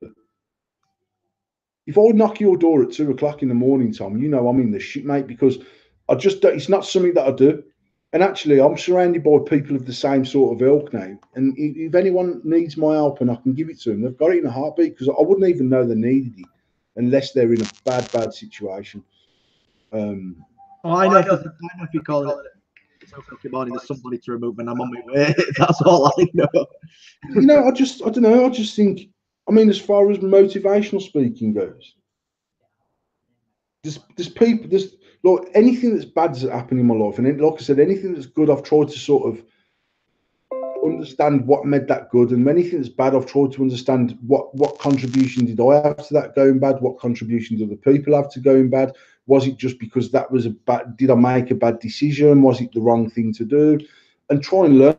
Speaker 2: If I knock your door at 2 o'clock in the morning, Tom, you know I'm in the shit, mate, because it's not something that I do. And actually, I'm surrounded by people of the same sort of ilk now. And if anyone needs my help and I can give it to them, they've got it in a heartbeat, because I wouldn't even know they needed it unless they're in a bad situation.
Speaker 1: I know if you call it 2 o'clock in the morning, there's somebody to remove and I'm on my way. That's all I know.
Speaker 2: You know, I don't know. I just think, I mean, as far as motivational speaking goes, there's people, there's like anything that's bad that's happened in my life, and like I said, anything that's good, I've tried to sort of understand what made that good, and anything that's bad, I've tried to understand what contribution did I have to that going bad, what contribution did other people have to going bad. Was it just because that was a bad? Did I make a bad decision? Was it the wrong thing to do? And try and learn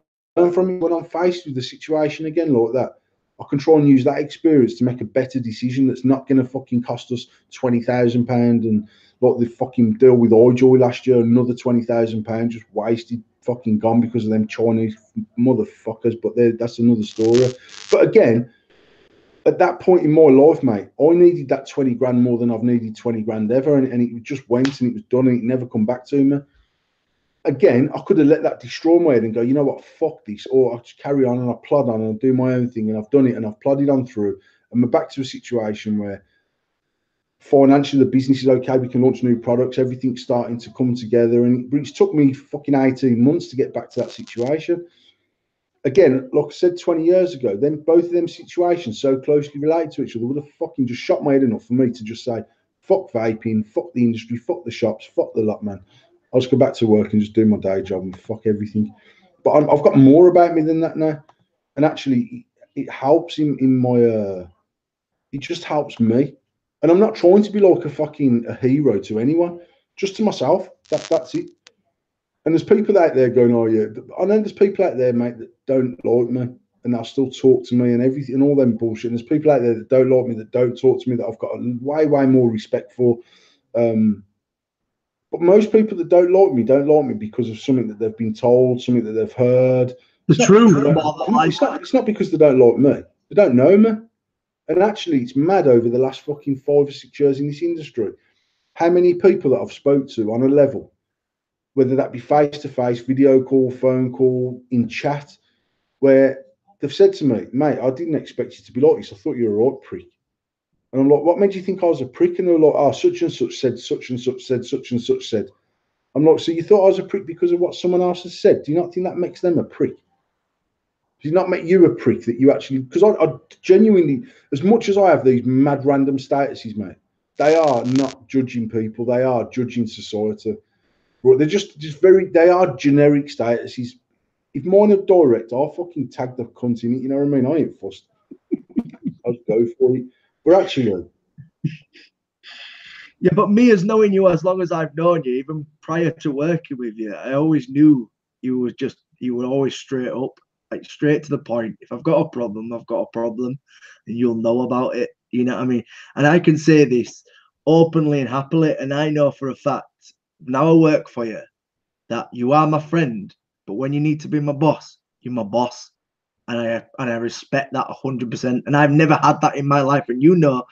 Speaker 2: from it when I'm faced with the situation again like that. I can try and use that experience to make a better decision that's not going to fucking cost us £20,000, and like the fucking deal with iJoy last year, another £20,000 just wasted, fucking gone because of them Chinese motherfuckers. But that's another story. But again, at that point in my life, mate, I needed that 20 grand more than I've needed 20 grand ever, and it just went and it was done and it never come back to me. Again, I could have let that destroy my head and go, you know what, fuck this, or I'll just carry on and I'll plod on and I'll do my own thing, and I've done it and I've plodded on through, and we're back to a situation where financially the business is okay, we can launch new products, everything's starting to come together, and it's took me fucking 18 months to get back to that situation. Again, like I said 20 years ago, then both of them situations so closely related to each other would have fucking just shot my head enough for me to just say, fuck vaping, fuck the industry, fuck the shops, fuck the lot, man. I'll just go back to work and just do my day job and fuck everything. But I've got more about me than that now. And actually, it helps in my, it just helps me. And I'm not trying to be like a hero to anyone, just to myself. That's it. And there's people out there going, oh yeah, I know there's people out there, mate, that don't like me, and they'll still talk to me and everything and all them bullshit. And there's people out there that don't like me, that don't talk to me, that I've got way more respect for. But most people that don't like me because of something that they've been told, something that they've heard. It's not because they don't like me. They don't know me. And actually, it's mad over the last fucking 5 or 6 years in this industry, how many people that I've spoke to on a level, whether that be face-to-face, video call, phone call, in chat, where they've said to me, mate, I didn't expect you to be like this. I thought you were a right prick. And I'm like, what made you think I was a prick? And they're like, oh, such and such said, such and such said, such and such said. I'm like, so you thought I was a prick because of what someone else has said? Do you not think that makes them a prick? Does it not make you a prick that you actually... Because I genuinely, as much as I have these mad random statuses, mate, they are not judging people. They are judging society. But they're just they are generic statuses. If mine are direct, I'll fucking tag the cunt in it, you know what I mean? I ain't fussed. I'd go for it. But actually,
Speaker 1: yeah, but me as knowing you as long as I've known you, even prior to working with you, I always knew you were always straight up, like straight to the point. If I've got a problem, I've got a problem, and you'll know about it. You know what I mean? And I can say this openly and happily, and I know for a fact now I work for you that you are my friend, but when you need to be my boss, you're my boss. And I respect that 100%. And I've never had that in my life. And you know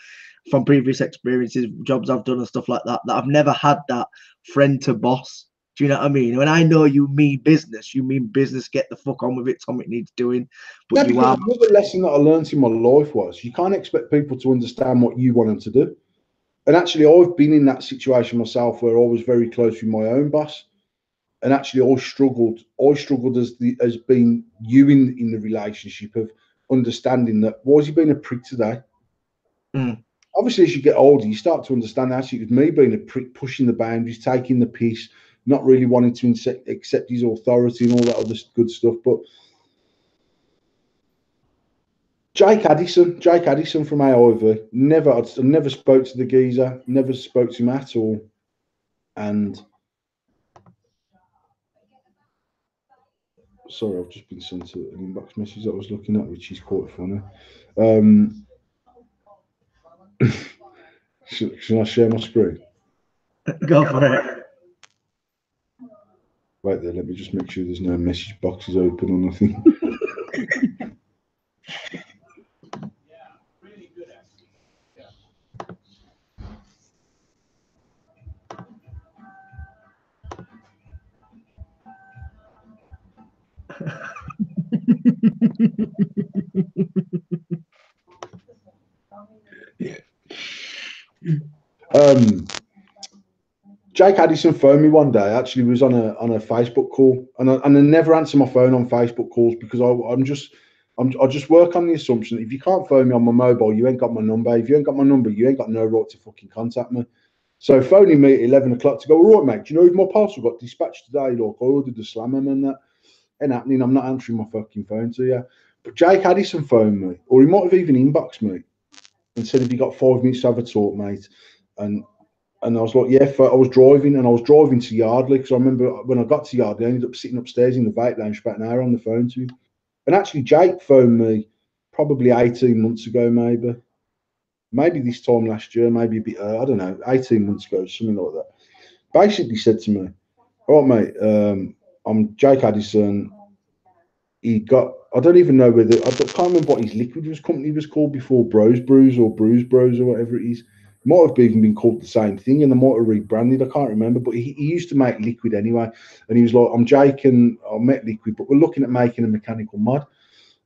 Speaker 1: from previous experiences, jobs I've done and stuff like that, that I've never had that friend to boss. Do you know what I mean? When I know you mean business, get the fuck on with it, something needs doing. But
Speaker 2: no,
Speaker 1: you
Speaker 2: because
Speaker 1: are
Speaker 2: another lesson that I learned in my life was you can't expect people to understand what you want them to do. And actually, I've been in that situation myself where I was very close with my own boss. And actually, I struggled. I struggled as being you in the relationship of understanding that why is he being a prick today?
Speaker 1: mm,
Speaker 2: Obviously, as you get older, you start to understand actually it was me being a prick, pushing the boundaries, taking the piss, not really wanting to accept his authority and all that other good stuff. But Jake Addison from AIV, I never spoke to the geezer, never spoke to him at all. And sorry, I've just been sent an inbox message that I was looking at, which is quite funny. Should I share my screen?
Speaker 1: go for it.
Speaker 2: Right there, let me just make sure there's no message boxes open or nothing. Jake Addison phoned me one day. Actually, was on a Facebook call, and I never answer my phone on Facebook calls because I just work on the assumption that if you can't phone me on my mobile, you ain't got my number. If you ain't got my number, you ain't got no right to fucking contact me. So phoning me at 11 o'clock to go, all right, mate, do you know if my parcel got dispatched today? Look, I ordered the slammer and that ain't happening. I'm not answering my fucking phone to you. But Jake Addison phoned me, or he might have even inboxed me and said, have you got 5 minutes to have a talk, mate? And I was like, yeah, I was driving to Yardley because I remember when I got to Yardley, I ended up sitting upstairs in the Vape lounge for about an hour on the phone to him. And actually, Jake phoned me probably 18 months ago, maybe this time last year, maybe a bit, I don't know, 18 months ago, something like that. Basically said to me, all right, mate, I'm Jake Addison. I don't even know I can't remember what his liquid company was called before, Bros Brews or Brews Bros or whatever it is. Might have even been called the same thing, and they might have rebranded. I can't remember, but he used to make liquid anyway. And he was like, "I'm Jake, and I met liquid, but we're looking at making a mechanical mod,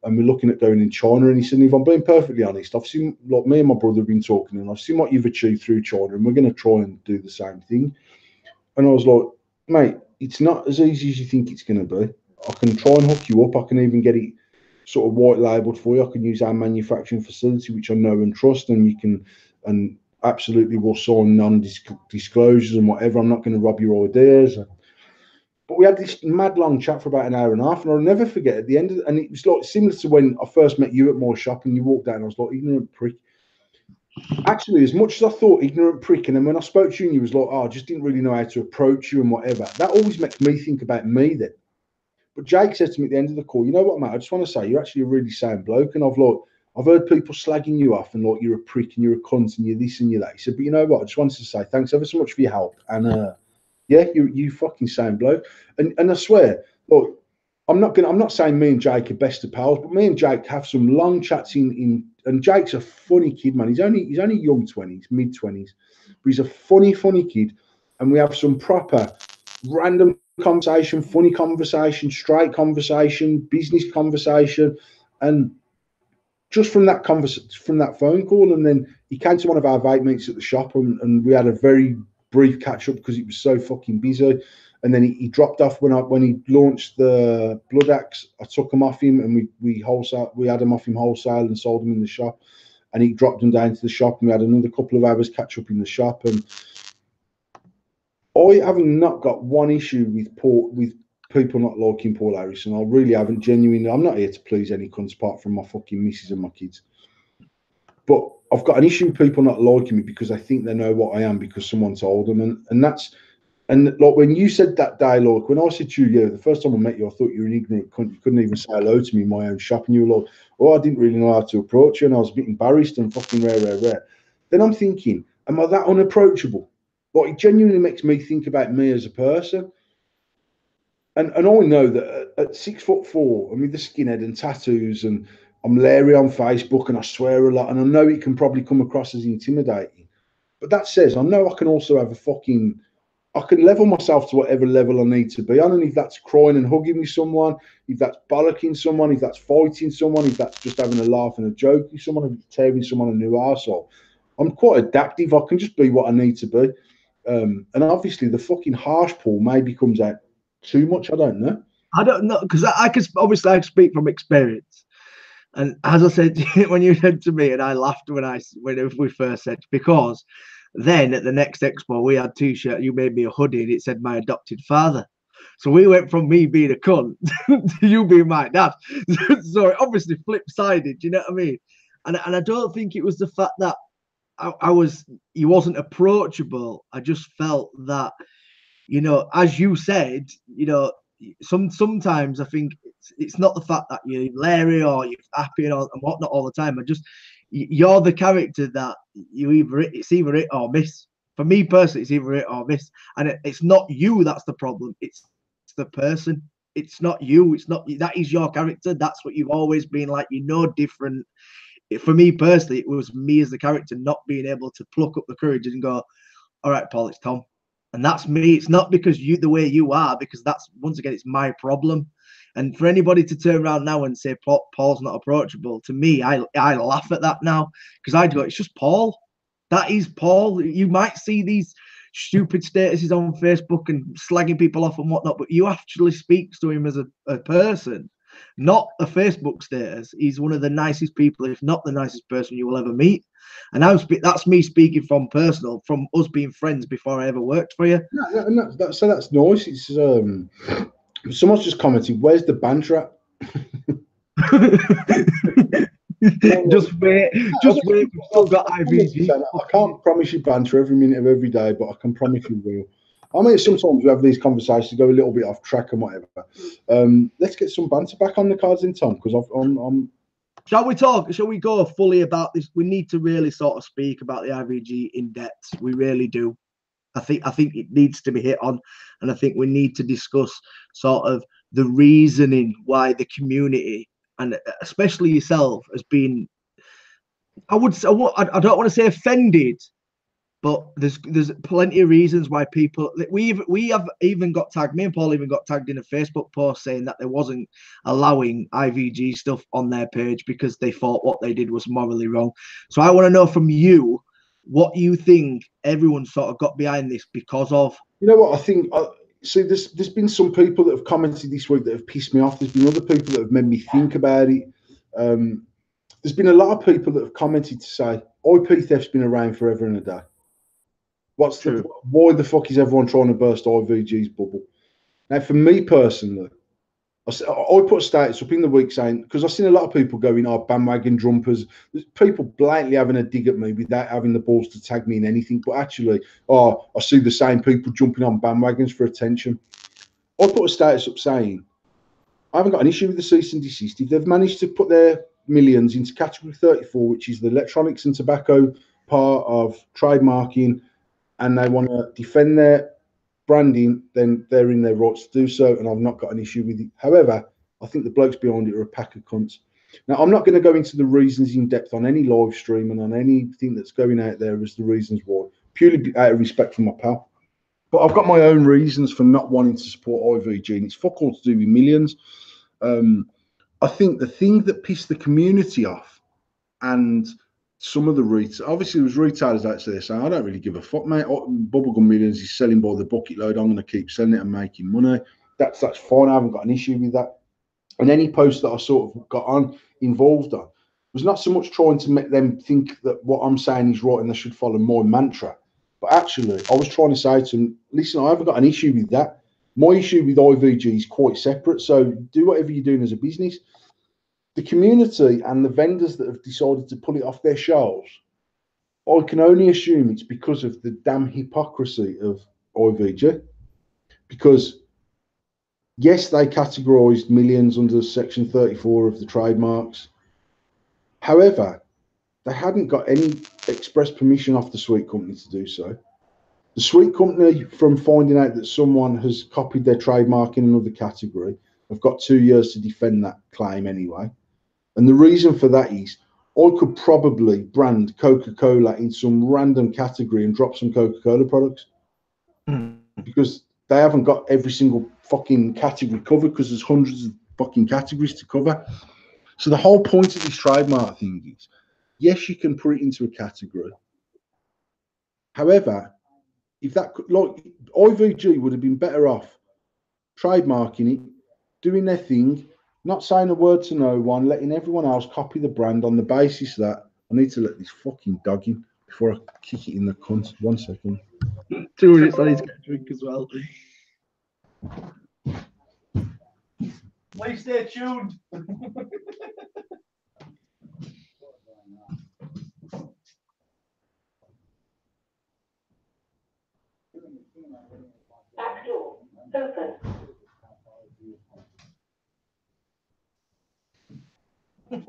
Speaker 2: and we're looking at going in China." And he said, "If I'm being perfectly honest, I've seen like me and my brother have been talking, and I've seen what you've achieved through China, and we're going to try and do the same thing." And I was like, "Mate, it's not as easy as you think it's going to be. I can try and hook you up. I can even get it sort of white labeled for you. I can use our manufacturing facility, which I know and trust, and you can and." Absolutely will sign non-disclosures and whatever. I'm not going to rob your ideas. But we had this mad long chat for about an hour and a half, and I'll never forget at the end of it. And it was like similar to when I first met you at my shop, and you walked down. And I was like, ignorant prick. Actually, as much as I thought ignorant prick, and then when I spoke to you, and you was like, oh, I just didn't really know how to approach you and whatever. That always makes me think about me then. But Jake said to me at the end of the call, you know what, mate? I just want to say you're actually a really sound bloke, and I've heard people slagging you off and like you're a prick and you're a cunt and you're this and you're that. He said, but you know what? I just wanted to say thanks ever so much for your help. And yeah, you fucking sound bloke. And I swear, look, I'm not saying me and Jake are best of pals, but me and Jake have some long chats and Jake's a funny kid, man. He's only young 20s, mid 20s, but he's a funny kid. And we have some proper random conversation, funny conversation, straight conversation, business conversation. And just from that phone call, and then he came to one of our vape meets at the shop, and we had a very brief catch up because it was so fucking busy. And then he dropped off when he launched the Blood Axe. I took him off him, and we had him off him wholesale and sold them in the shop. And he dropped them down to the shop, and we had another couple of hours catch up in the shop. And I haven't not got one issue with people not liking Paul Harrison. I really haven't genuinely. I'm not here to please any cunts apart from my fucking missus and my kids. But I've got an issue with people not liking me because they think they know what I am because someone told them, and that's. And like when you said that day, like when I said to you, yeah, the first time I met you, I thought you were an ignorant cunt. You couldn't even say hello to me in my own shop, and you were like, "Oh, I didn't really know how to approach you," and I was a bit embarrassed and fucking rare. Then I'm thinking, am I that unapproachable? Like it genuinely makes me think about me as a person. And I know that at 6'4", I mean the skinhead and tattoos, and I'm Larry on Facebook, and I swear a lot, and I know it can probably come across as intimidating. But that says I know I can also have I can level myself to whatever level I need to be on. And if that's crying and hugging with someone, if that's bollocking someone, if that's fighting someone, if that's just having a laugh and a joke with someone, if it's tearing someone a new arsehole, I'm quite adaptive. I can just be what I need to be. And obviously the fucking harsh Paul maybe comes out too much. I don't know.
Speaker 1: I don't know, because I can obviously I speak from experience. And as I said, when you said to me, and I laughed when we first said, because then at the next expo we had t-shirt. You made me a hoodie, and it said my adopted father. So we went from me being a cunt to you being my dad. So it obviously flip-sided. You know what I mean? And I don't think it was the fact that he wasn't approachable. I just felt that, as you said, sometimes I think it's not the fact that you're Larry or you're happy and whatnot all the time. You're the character that it's either it or miss. For me personally, it's either it or miss, and it's not you that's the problem. It's the person. It's not you. It's not that is your character. That's what you've always been like. You're no different. For me personally, it was me as the character not being able to pluck up the courage and go, all right, Paul, it's Tom. And that's me. It's not because you the way you are, because that's, once again, it's my problem. And for anybody to turn around now and say Paul's not approachable, to me, I laugh at that now, because I go, it's just Paul. That is Paul. You might see these stupid statuses on Facebook and slagging people off and whatnot, but you actually speaks to him as a person, not a Facebook status. He's one of the nicest people, if not the nicest person you will ever meet. And that's me speaking from personal, from us being friends before I ever worked for you.
Speaker 2: So that's nice. It's someone's just commented, "Where's the banter at?"
Speaker 1: just wait. We've still got IVG.
Speaker 2: I can't promise you banter every minute of every day, but I can promise you will. I mean, sometimes we have these conversations, go a little bit off track and whatever. Let's get some banter back on the cards in Tom, because I'm.
Speaker 1: Shall we talk? Shall we go fully about this? We need to really sort of speak about the IVG in depth. We really do. I think it needs to be hit on, and I think we need to discuss sort of the reasoning why the community, and especially yourself, has been. I don't want to say offended, but there's plenty of reasons why people. We have even got tagged. Me and Paul even got tagged in a Facebook post saying that they wasn't allowing IVG stuff on their page because they thought what they did was morally wrong. So I want to know from you what you think everyone sort of got behind this because of.
Speaker 2: You know what I think. See, there's been some people that have commented this week that have pissed me off. There's been other people that have made me think about it. There's been a lot of people that have commented to say IP theft's been around forever and a day. Why the fuck is everyone trying to burst IVG's bubble? Now, for me personally, I put a status up in the week saying, because I've seen a lot of people going, bandwagon jumpers. There's people blatantly having a dig at me without having the balls to tag me in anything. But actually, I see the same people jumping on bandwagons for attention. I put a status up saying, I haven't got an issue with the cease and desist. If they've managed to put their millions into category 34, which is the electronics and tobacco part of trademarking, and they want to defend their branding, then they're in their rights to do so, and I've not got an issue with it. However, I think the blokes behind it are a pack of cunts. Now, I'm not going to go into the reasons in depth on any live stream and on anything that's going out there as the reasons why, purely out of respect for my pal. But I've got my own reasons for not wanting to support IVG, and it's fuck all to do with millions. I think the thing that pissed the community off, and some of the obviously there was retailers out there saying, I don't really give a fuck, mate. Bubblegum Millions is selling by the bucket load. I'm going to keep selling it and making money. That's fine. I haven't got an issue with that. And any post that I sort of got involved on was not so much trying to make them think that what I'm saying is right and they should follow my mantra. But actually, I was trying to say to them, listen, I haven't got an issue with that. My issue with IVG is quite separate. So do whatever you're doing as a business. the community and the vendors that have decided to pull it off their shelves, I can only assume it's because of the damn hypocrisy of IVG. Because, yes, they categorised millions under Section 34 of the trademarks. However, they hadn't got any express permission off the sweet company to do so. The sweet company, from finding out that someone has copied their trademark in another category, have got 2 years to defend that claim anyway. And the reason for that is I could probably brand Coca-Cola in some random category and drop some Coca-Cola products because they haven't got every single fucking category covered because there's hundreds of fucking categories to cover. So the whole point of this trademark thing is, yes, you can put it into a category. However, if that, like, IVG would have been better off trademarking it, doing their thing, not saying a word to no one, letting everyone else copy the brand on the basis that I need to let this fucking dog in before I kick it in the cunt. 1 second.
Speaker 1: 2 minutes, I need to get a drink as well. Please stay tuned.
Speaker 3: Back door open.
Speaker 1: Look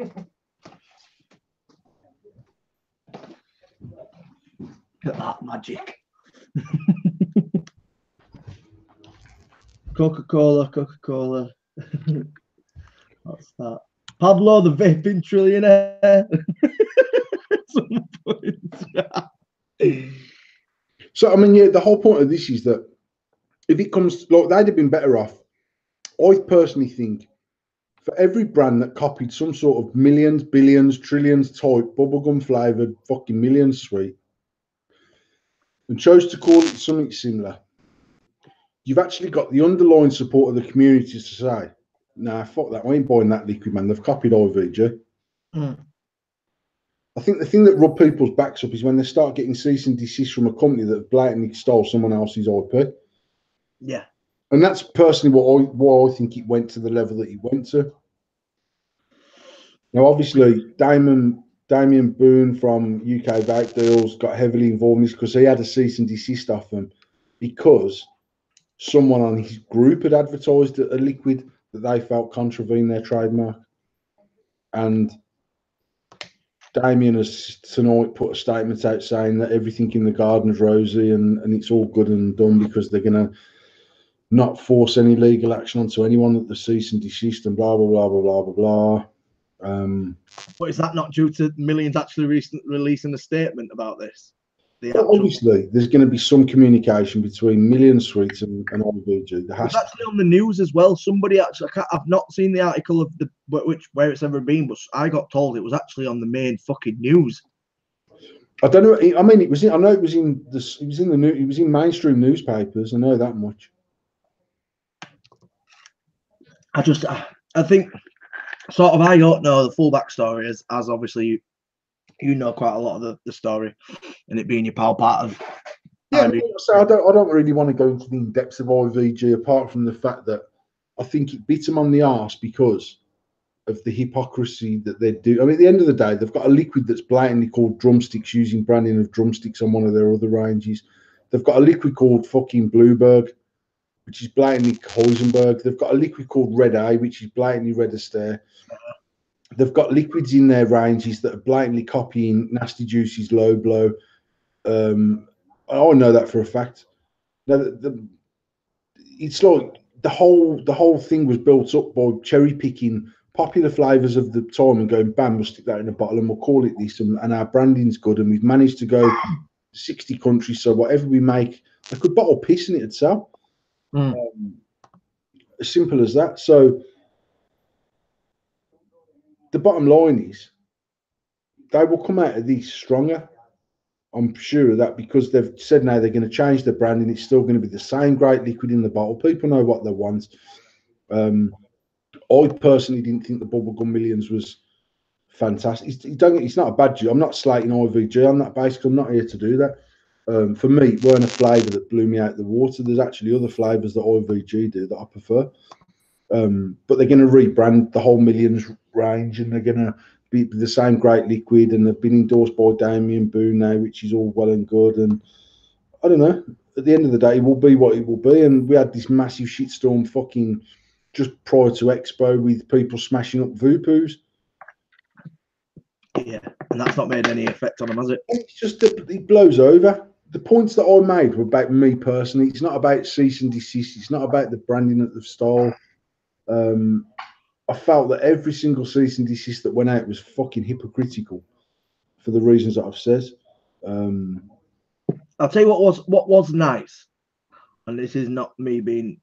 Speaker 1: at that magic. Coca-Cola. What's that? Pablo, the vaping trillionaire. Some point.
Speaker 2: So, I mean, yeah, the whole point of this is that if it comes, like, they'd have been better off. I personally think for every brand that copied some sort of millions, billions, trillions type bubblegum flavoured fucking millions sweet and chose to call it something similar, you've actually got the underlying support of the community to say, nah, fuck that, I ain't buying that liquid, man. They've copied IVG. I think the thing that rub people's backs up is when they start getting cease and desist from a company that blatantly stole someone else's IP.
Speaker 1: Yeah.
Speaker 2: And that's personally why I think it went to the level that it went to. Now, obviously, Damien Boone from UK Vape Deals got heavily involved in this because he had a cease and desist off them because someone on his group had advertised a liquid that they felt contravened their trademark. And Damien has tonight put a statement out saying that everything in the garden's rosy and it's all good and done because they're going to not force any legal action onto anyone that the cease and desist and blah, blah, blah, blah, blah, blah, blah.
Speaker 1: But is that not due to Millions actually releasing a statement about this?
Speaker 2: Obviously, there's going to be some communication between Million Sweets and IVG.
Speaker 1: It's actually on the news as well. Somebody actually, I've not seen the article of where it's ever been, but I got told it was actually on the main fucking news.
Speaker 2: I don't know. I mean, it was. I know it was in the. It was in the new. It was in mainstream newspapers. I know that much.
Speaker 1: I think sort of I don't know the full backstory as obviously you know quite a lot of the story, and it being your pal part of.
Speaker 2: Yeah, so I don't really want to go into the in-depths of IVG apart from the fact that I think it bit them on the arse because of the hypocrisy that they do. I mean, at the end of the day, they've got a liquid that's blatantly called Drumsticks, using branding of Drumsticks on one of their other ranges. They've got a liquid called fucking Blueberg, which is blatantly Heisenberg. They've got a liquid called Red Eye, which is blatantly Red Astaire. They've got liquids in their ranges that are blatantly copying Nasty Juice's Low Blow. I know that for a fact. Now, it's like the whole thing was built up by cherry picking popular flavors of the time and going, bam, we'll stick that in a bottle and we'll call it this, and our branding's good, and we've managed to go 60 countries, so whatever we make, I could bottle piss and it'd sell. As simple as that. So the bottom line is they will come out of this stronger. I'm sure of that, because they've said now they're going to change the branding. It's still going to be the same great liquid in the bottle. People know what they want. I personally didn't think the Bubblegum Millions was fantastic. It's not a bad job. I'm not slating IVG on that basis. I'm not here to do that. For me, it weren't a flavour that blew me out the water. There's actually other flavours that IVG do that I prefer. But they're going to rebrand the whole Millions range, and they're going to be the same great liquid, and they've been endorsed by Damien Boone now, which is all well and good. And I don't know. At the end of the day, it will be what it will be. And we had this massive shitstorm fucking just prior to Expo with people smashing up Vupoos.
Speaker 1: Yeah, and that's not made any effect on them, has it?
Speaker 2: It's just it blows over. The points that I made were about me personally. It's not about cease and desist. It's not about the branding of the style. I felt that every single cease and desist that went out was fucking hypocritical for the reasons that I've said.
Speaker 1: I'll tell you what was nice, and this is not me being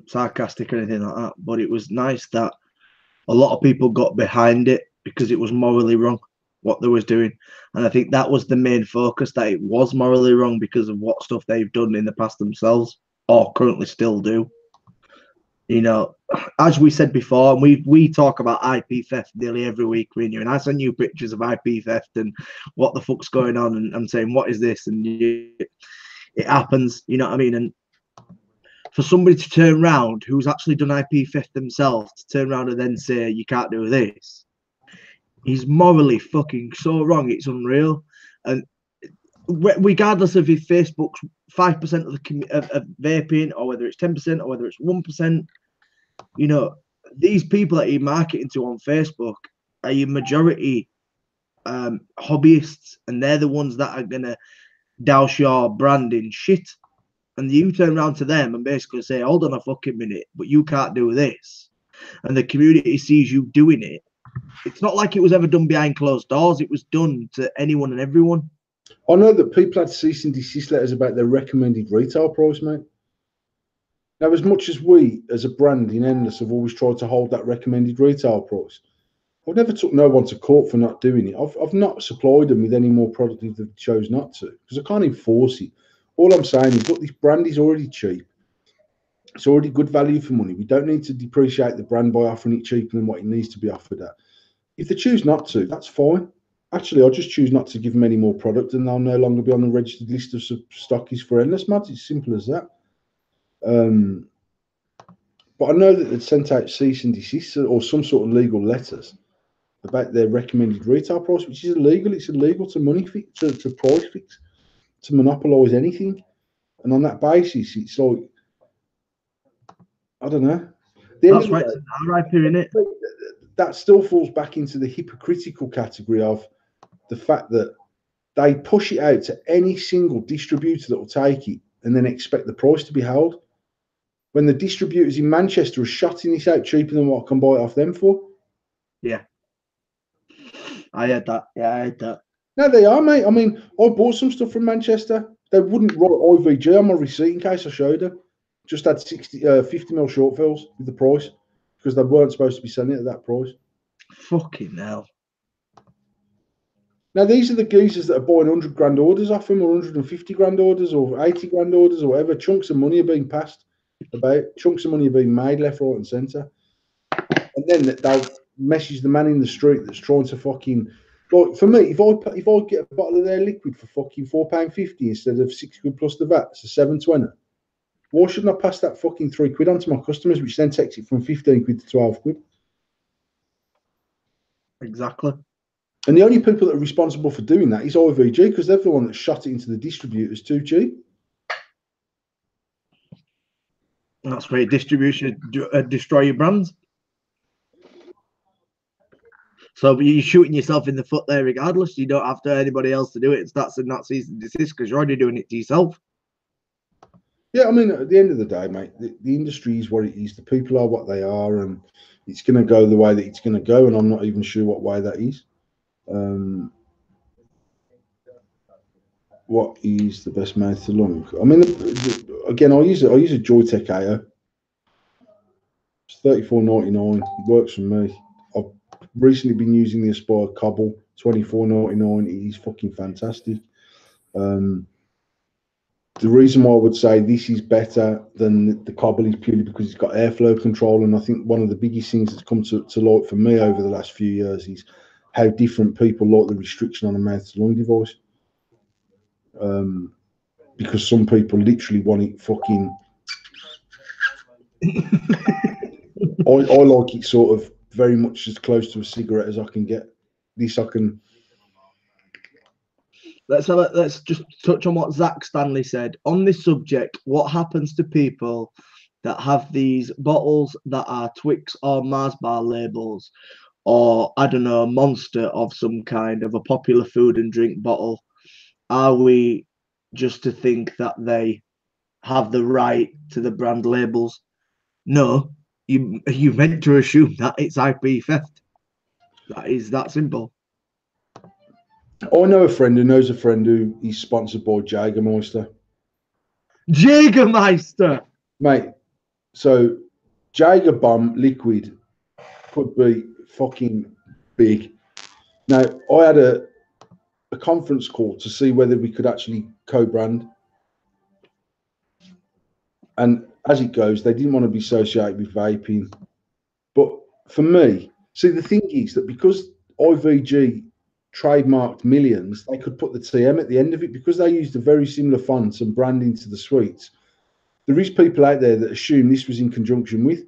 Speaker 1: sarcastic or anything like that, but it was nice that a lot of people got behind it because it was morally wrong what they was doing, and I think that was the main focus, that it was morally wrong because of what stuff they've done in the past themselves or currently still do. You know, as we said before, and we talk about IP theft nearly every week, me and you, and I send you pictures of IP theft and what the fuck's going on, and I'm saying, what is this? And it happens, you know what I mean? And for somebody to turn around who's actually done IP theft themselves to turn around and then say you can't do this, he's morally fucking so wrong. It's unreal. And regardless of if Facebook's 5% of vaping, or whether it's 10%, or whether it's 1%, you know, these people that you're marketing to on Facebook are your majority hobbyists, and they're the ones that are gonna douse your brand in shit. And you turn around to them and basically say, hold on a fucking minute, but you can't do this. And the community sees you doing it. It's not like it was ever done behind closed doors. It was done to anyone and everyone.
Speaker 2: I know that people had cease and desist letters about their recommended retail price, mate. Now, as much as we, as a brand in Endless, have always tried to hold that recommended retail price, I've never took no one to court for not doing it. I've not supplied them with any more product if they chose not to, because I can't enforce it. All I'm saying is, look, this brand is already cheap. It's already good value for money. We don't need to depreciate the brand by offering it cheaper than what it needs to be offered at. If they choose not to, that's fine. Actually, I'll just choose not to give them any more product, and they'll no longer be on the registered list of stockists for Endless Mods. It's simple as that. But I know that they'd sent out cease and desist or some sort of legal letters about their recommended retail price, which is illegal. It's illegal to money fix, to price fix, to monopolise anything. And on that basis, it's like, I don't know.
Speaker 1: That's right. It's RIP, innit?
Speaker 2: That still falls back into the hypocritical category of the fact that they push it out to any single distributor that will take it and then expect the price to be held. When the distributors in Manchester are shotting this out cheaper than what I can buy it off them for.
Speaker 1: Yeah. I heard that. Yeah, I heard that.
Speaker 2: No, they are, mate. I mean, I bought some stuff from Manchester. They wouldn't write IVG on my receipt in case I showed them. Just had 50mm short fills with the price because they weren't supposed to be selling it at that price.
Speaker 1: Fucking hell.
Speaker 2: Now, these are the geezers that are buying 100 grand orders off them, or 150 grand orders, or 80 grand orders, or whatever. Chunks of money are being passed about. Chunks of money are being made left, right, and centre. And then they'll message the man in the street that's trying to fucking... Like, for me, if I get a bottle of their liquid for fucking £4.50 instead of £6 plus the VAT, so £7.20, why shouldn't I pass that fucking £3 on to my customers, which then takes it from 15 quid to 12 quid?
Speaker 1: Exactly.
Speaker 2: And the only people that are responsible for doing that is IVG, because they're the one that shot it into the distributors too cheap.
Speaker 1: That's where distribution destroy your brands. So you're shooting yourself in the foot there regardless. You don't have to anybody else to do it. That's not cease and desist because you're already doing it to yourself.
Speaker 2: Yeah, I mean, at the end of the day, mate, the industry is what it is. The people are what they are, and it's going to go the way that it's going to go, and I'm not even sure what way that is. What is the best mouth to lung? I mean, again, I use a Joytech AO. It's $34.99. Works for me. I've recently been using the Aspire Cobble, $24.99. It is fucking fantastic. The reason why I would say this is better than the Cobble is purely because it's got airflow control, and I think one of the biggest things that's come to light for me over the last few years is how different people like the restriction on a mouth to lung device. Because some people literally want it fucking I like it sort of very much as close to a cigarette as I can get. This I can.
Speaker 1: Let's just touch on what Zach Stanley said on this subject. What happens to people that have these bottles that are Twix or Mars bar labels, or I don't know, a Monster of some kind of a popular food and drink bottle? Are we just to think that they have the right to the brand labels? No, you meant to assume that it's IP theft. That is that simple.
Speaker 2: I know a friend who knows a friend who is sponsored by Jägermeister.
Speaker 1: Jägermeister,
Speaker 2: Mate, so Jaeger bomb liquid could be fucking big. Now, I had a conference call to see whether we could actually co-brand. And as it goes, they didn't want to be associated with vaping. But for me, see, the thing is that because IVG trademarked millions, they could put the TM at the end of it because they used a very similar font and branding to the sweets. There is people out there that assume this was in conjunction with.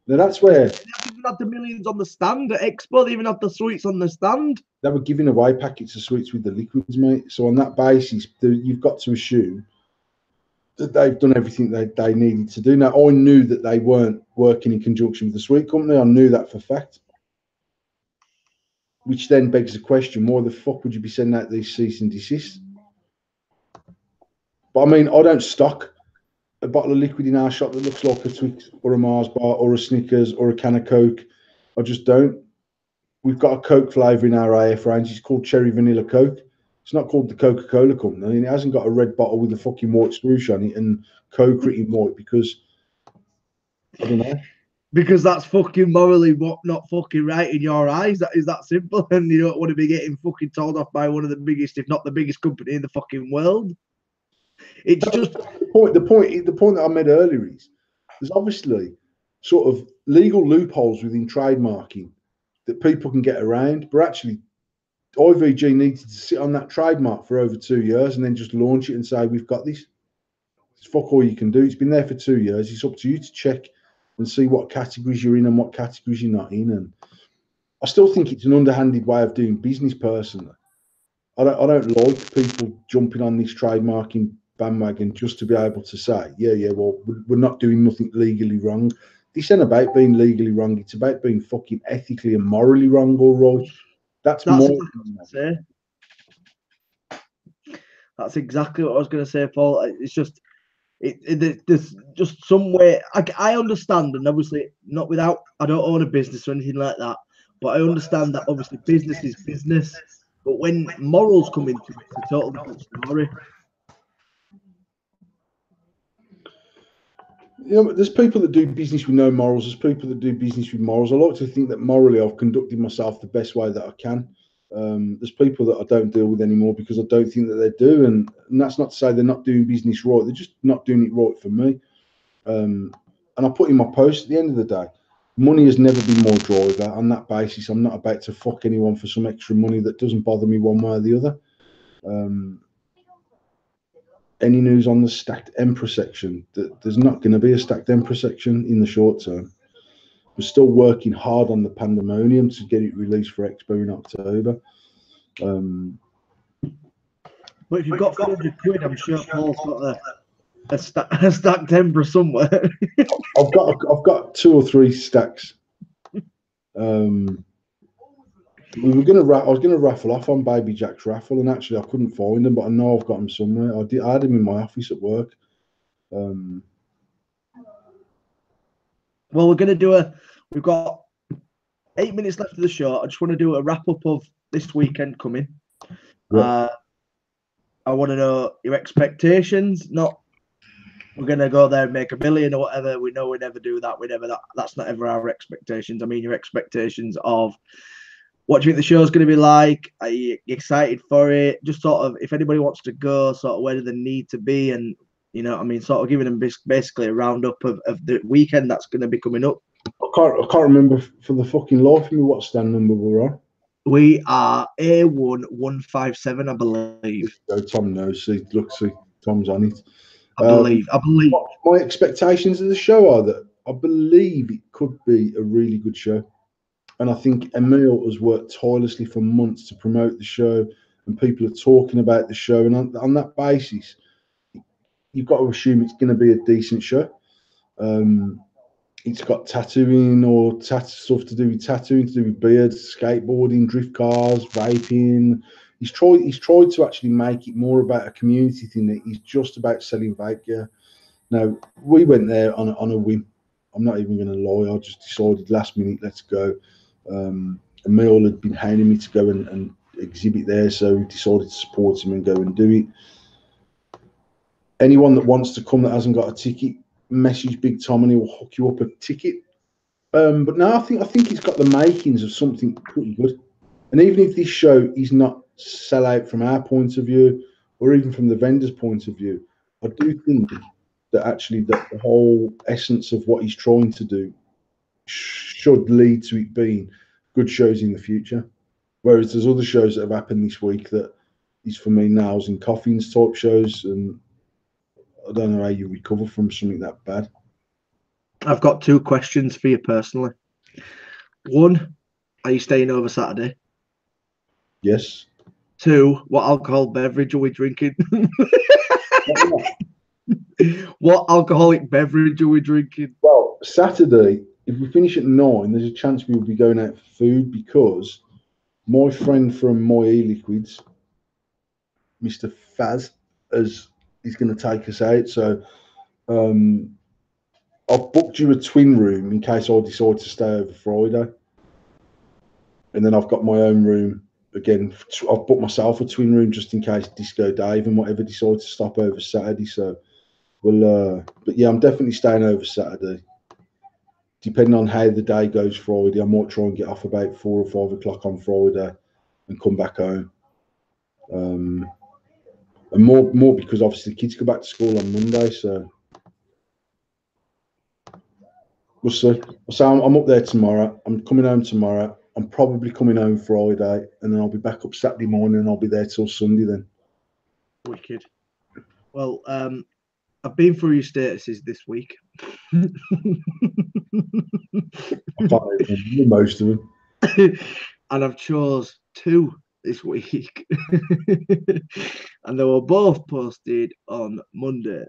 Speaker 2: Now that's where
Speaker 1: they even had the millions on the stand at Expo. They even had the sweets on the stand.
Speaker 2: they were giving away packets of sweets with the liquids, mate. So on that basis, you've got to assume that they've done everything they needed to do. Now, I knew that they weren't working in conjunction with the sweet company. I knew that for a fact. Which then begs the question, why the fuck would you be sending out these cease and desist? But I mean, I don't stock a bottle of liquid in our shop that looks like a Twix or a Mars bar or a Snickers or a can of Coke. I just don't. We've got a Coke flavour in our AF range. It's called Cherry Vanilla Coke. It's not called the Coca-Cola Company. I mean, it hasn't got a red bottle with a fucking white swoosh on it and Coke written white because, I don't know.
Speaker 1: Because that's fucking morally not fucking right in your eyes. That is that simple. And you don't want to be getting fucking told off by one of the biggest, if not the biggest company in the fucking world. It's just
Speaker 2: the point that I made earlier is there's obviously sort of legal loopholes within trademarking that people can get around, but actually IVG needed to sit on that trademark for over 2 years and then just launch it and say, we've got this. It's fuck all you can do. It's been there for 2 years. It's up to you to check and see what categories you're in and what categories you're not in. And I still think it's an underhanded way of doing business personally. I don't like people jumping on this trademarking bandwagon just to be able to say, yeah, well, we're not doing nothing legally wrong. This ain't about being legally wrong. It's about being fucking ethically and morally wrong, all right. That's more.
Speaker 1: That's exactly what I was going to say, Paul. It's just, there's just some way. I understand, and obviously not without. I don't own a business or anything like that, but I understand that obviously business is business. But when morals come into it, it's a totally different story.
Speaker 2: You know, there's people that do business with no morals. There's people that do business with morals. I like to think that morally I've conducted myself the best way that I can. There's people that I don't deal with anymore because I don't think that they do. And that's not to say they're not doing business right. They're just not doing it right for me. And I put in my post at the end of the day, money has never been more driver. On that basis, I'm not about to fuck anyone for some extra money that doesn't bother me one way or the other. Any news on the stacked Emperor section? There's not going to be a stacked Emperor section in the short term. We're still working hard on the Pandemonium to get it released for Expo in October.
Speaker 1: But if you've got 400 quid, I'm sure Paul's got a stacked Emperor somewhere.
Speaker 2: I've got 2 or 3 stacks. I was gonna raffle off on Baby Jack's raffle, and actually I couldn't find them, but I know I've got them somewhere. I had them in my office at work.
Speaker 1: Well, we're gonna we've got 8 minutes left of the show. I just want to do a wrap up of this weekend coming. Yeah. I want to know your expectations. Not we're gonna go there and make $1 million or whatever. We know we never do that. That's not ever our expectations. I mean, your expectations of what do you think the show's going to be like? Are you excited for it? Just sort of, if anybody wants to go, sort of where do they need to be? And, you know, I mean, sort of giving them basically a roundup of the weekend that's going to be coming up.
Speaker 2: I can't remember for the fucking life of me what stand number we're on.
Speaker 1: We are A1157, I believe.
Speaker 2: So Tom knows. See, Tom's on it.
Speaker 1: I believe.
Speaker 2: My expectations of the show are that I believe it could be a really good show. And I think Emil has worked tirelessly for months to promote the show, and people are talking about the show. And on that basis, you've got to assume it's going to be a decent show. Um, it's got tattooing or stuff to do with tattooing, to do with beards, skateboarding, drift cars, vaping. He's tried to actually make it more about a community thing that he's just about selling vape gear. Now, we went there on a whim. I'm not even going to lie. I just decided last minute, let's go. Emil had been hounding me to go and exhibit there, so we decided to support him and go and do it. Anyone that wants to come that hasn't got a ticket, message Big Tom and he will hook you up a ticket. But no, I think it's got the makings of something pretty good. And even if this show is not sell out from our point of view, or even from the vendor's point of view, I do think that actually that the whole essence of what he's trying to do should lead to it being good shows in the future. Whereas there's other shows that have happened this week that is for me nails and coffins type shows, and I don't know how you recover from something that bad.
Speaker 1: I've got 2 questions for you personally. One, are you staying over Saturday?
Speaker 2: Yes.
Speaker 1: 2, what alcohol beverage are we drinking? What alcoholic beverage are we drinking?
Speaker 2: Well, Saturday, if we finish at 9, there's a chance we will be going out for food because my friend from My E-Liquids, Mr. Faz, is going to take us out. So I've booked you a twin room in case I decide to stay over Friday. And then I've got my own room. Again, I've booked myself a twin room just in case Disco Dave and whatever decide to stop over Saturday. So, but yeah, I'm definitely staying over Saturday. Depending on how the day goes Friday, I might try and get off about 4 or 5 o'clock on Friday and come back home. And more because obviously the kids go back to school on Monday, so we'll see. So I'm up there tomorrow. I'm coming home tomorrow. I'm probably coming home Friday, and then I'll be back up Saturday morning, and I'll be there till Sunday then.
Speaker 1: Wicked. Well, I've been through your statuses this week.
Speaker 2: I can't remember most of them.
Speaker 1: And I've chose 2 this week. And they were both posted on Monday.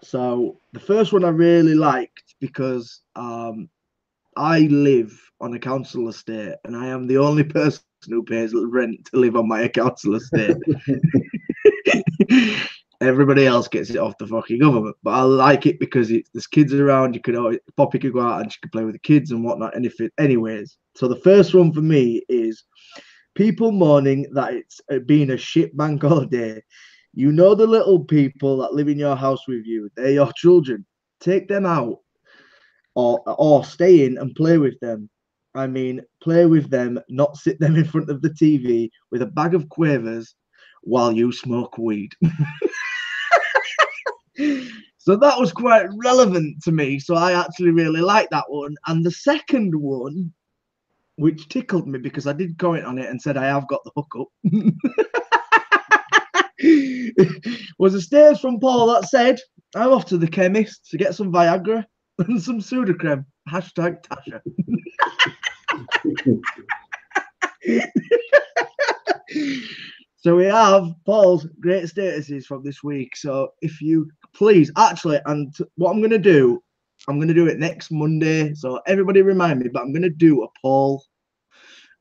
Speaker 1: So the first one I really liked because I live on a council estate and I am the only person who pays rent to live on my council estate. Everybody else gets it off the fucking government, but I like it because there's kids around. You could always Poppy could go out and she could play with the kids and whatnot. And anyways, so the first one for me is people mourning that it's been a shit bank holiday. You know the little people that live in your house with you, they're your children. Take them out or stay in and play with them. I mean, play with them, not sit them in front of the TV with a bag of quavers while you smoke weed. So that was quite relevant to me. So I actually really like that one. And the second one, which tickled me because I did comment on it and said I have got the hookup, was a status from Paul that said, I'm off to the chemist to get some Viagra and some Sudocrem. Hashtag Tasha. So we have Paul's great statuses from this week. So if you please, actually, and what I'm going to do it next Monday. So everybody remind me, but I'm going to do a poll.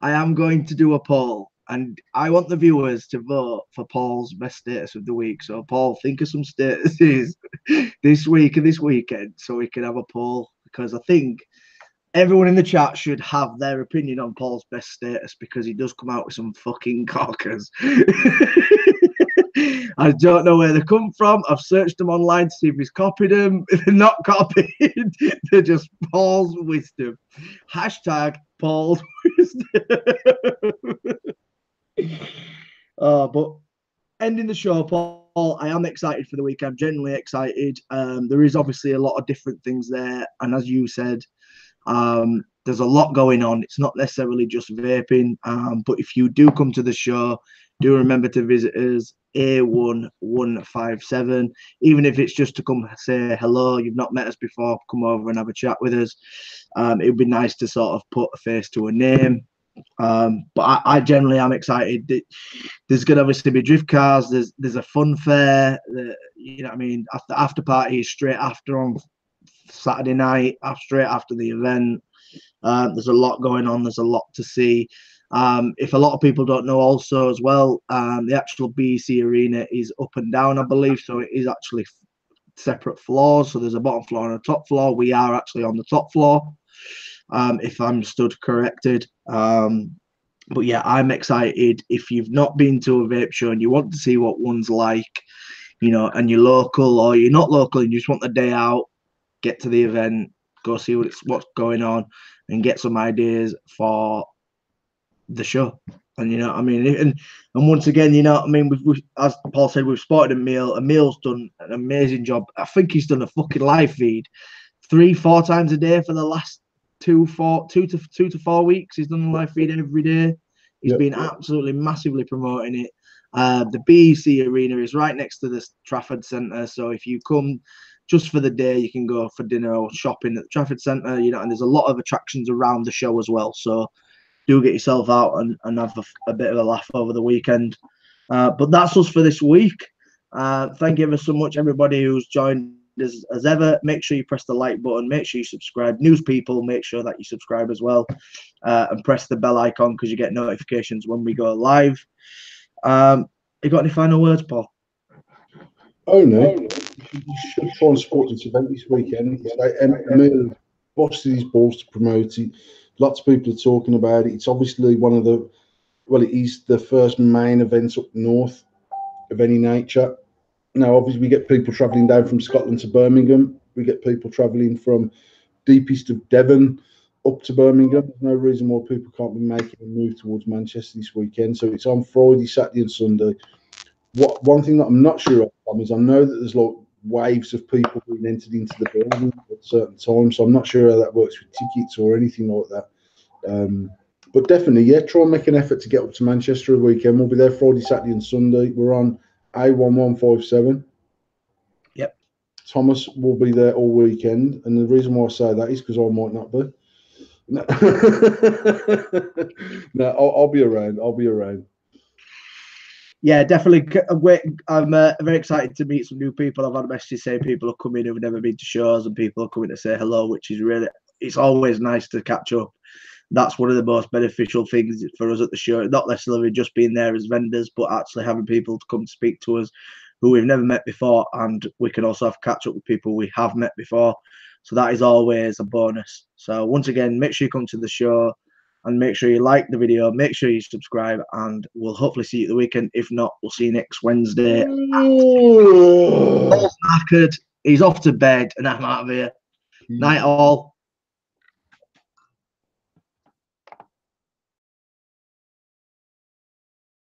Speaker 1: I am going to do a poll. And I want the viewers to vote for Paul's best status of the week. So, Paul, think of some statuses this week and this weekend so we can have a poll. Because I think everyone in the chat should have their opinion on Paul's best status because he does come out with some fucking corkers. I don't know where they come from. I've searched them online to see if he's copied them. If they're not copied, they're just Paul's wisdom. Hashtag Paul's wisdom. But ending the show, Paul, I am excited for the week. I'm genuinely excited. There is obviously a lot of different things there. And as you said, there's a lot going on. It's not necessarily just vaping. But if you do come to the show, do remember to visit us A1157. Even if it's just to come say hello, you've not met us before, come over and have a chat with us. It would be nice to sort of put a face to a name. But I generally am excited. There's going to obviously be drift cars. There's a fun fair. You know what I mean? After party is straight after on Saturday night, straight after the event. There's a lot going on. There's a lot to see. If a lot of people don't know also as well, the actual BEC arena is up and down, I believe. So it is actually separate floors. So there's a bottom floor and a top floor. We are actually on the top floor, if I'm stood corrected. But yeah, I'm excited. If you've not been to a vape show and you want to see what one's like, you know, and you're local or you're not local and you just want the day out, get to the event, go see what's going on, and get some ideas for the show. And you know what I mean, and once again, you know what I mean, we've as Paul said, we've spotted Emil. Emil's done an amazing job. I think he's done a fucking live feed 3-4 times a day for the last 2 to 4 weeks. He's done a live feed every day. He's been absolutely massively promoting it. The BEC arena is right next to the Trafford Centre, so if you come just for the day, you can go for dinner or shopping at the Trafford Centre, you know, and there's a lot of attractions around the show as well. So do get yourself out and have a bit of a laugh over the weekend. But that's us for this week. Thank you ever so much, everybody who's joined us as ever. Make sure you press the like button. Make sure you subscribe. News people, make sure that you subscribe as well. And press the bell icon because you get notifications when we go live. You got any final words, Paul?
Speaker 2: Oh no, you should try and support this event this weekend. Emil busted his balls to promote it. Lots of people are talking about it. It's obviously one of the, well, it is the first main event up north of any nature. Now, obviously, we get people travelling down from Scotland to Birmingham. We get people travelling from deep east of Devon up to Birmingham. There's no reason why people can't be making a move towards Manchester this weekend. So it's on Friday, Saturday, and Sunday. One thing that I'm not sure of, Tom, is I know that there's like waves of people being entered into the building at certain times. So I'm not sure how that works with tickets or anything like that. But definitely, yeah, try and make an effort to get up to Manchester a weekend. We'll be there Friday, Saturday, and Sunday. We're on A1157.
Speaker 1: Yep.
Speaker 2: Thomas will be there all weekend, and the reason why I say that is because I might not be. No, I'll be around. I'll be around.
Speaker 1: Yeah, definitely. I'm very excited to meet some new people. I've had messages saying people are coming who've never been to shows, and people are coming to say hello, which is really, it's always nice to catch up. That's one of the most beneficial things for us at the show, not necessarily just being there as vendors, but actually having people to come speak to us who we've never met before, and we can also have catch up with people we have met before. So that is always a bonus. So once again, make sure you come to the show and make sure you like the video, make sure you subscribe, and we'll hopefully see you at the weekend. If not, we'll see you next Wednesday. Paul's knackered. He's off to bed, and I'm out of here. Night all.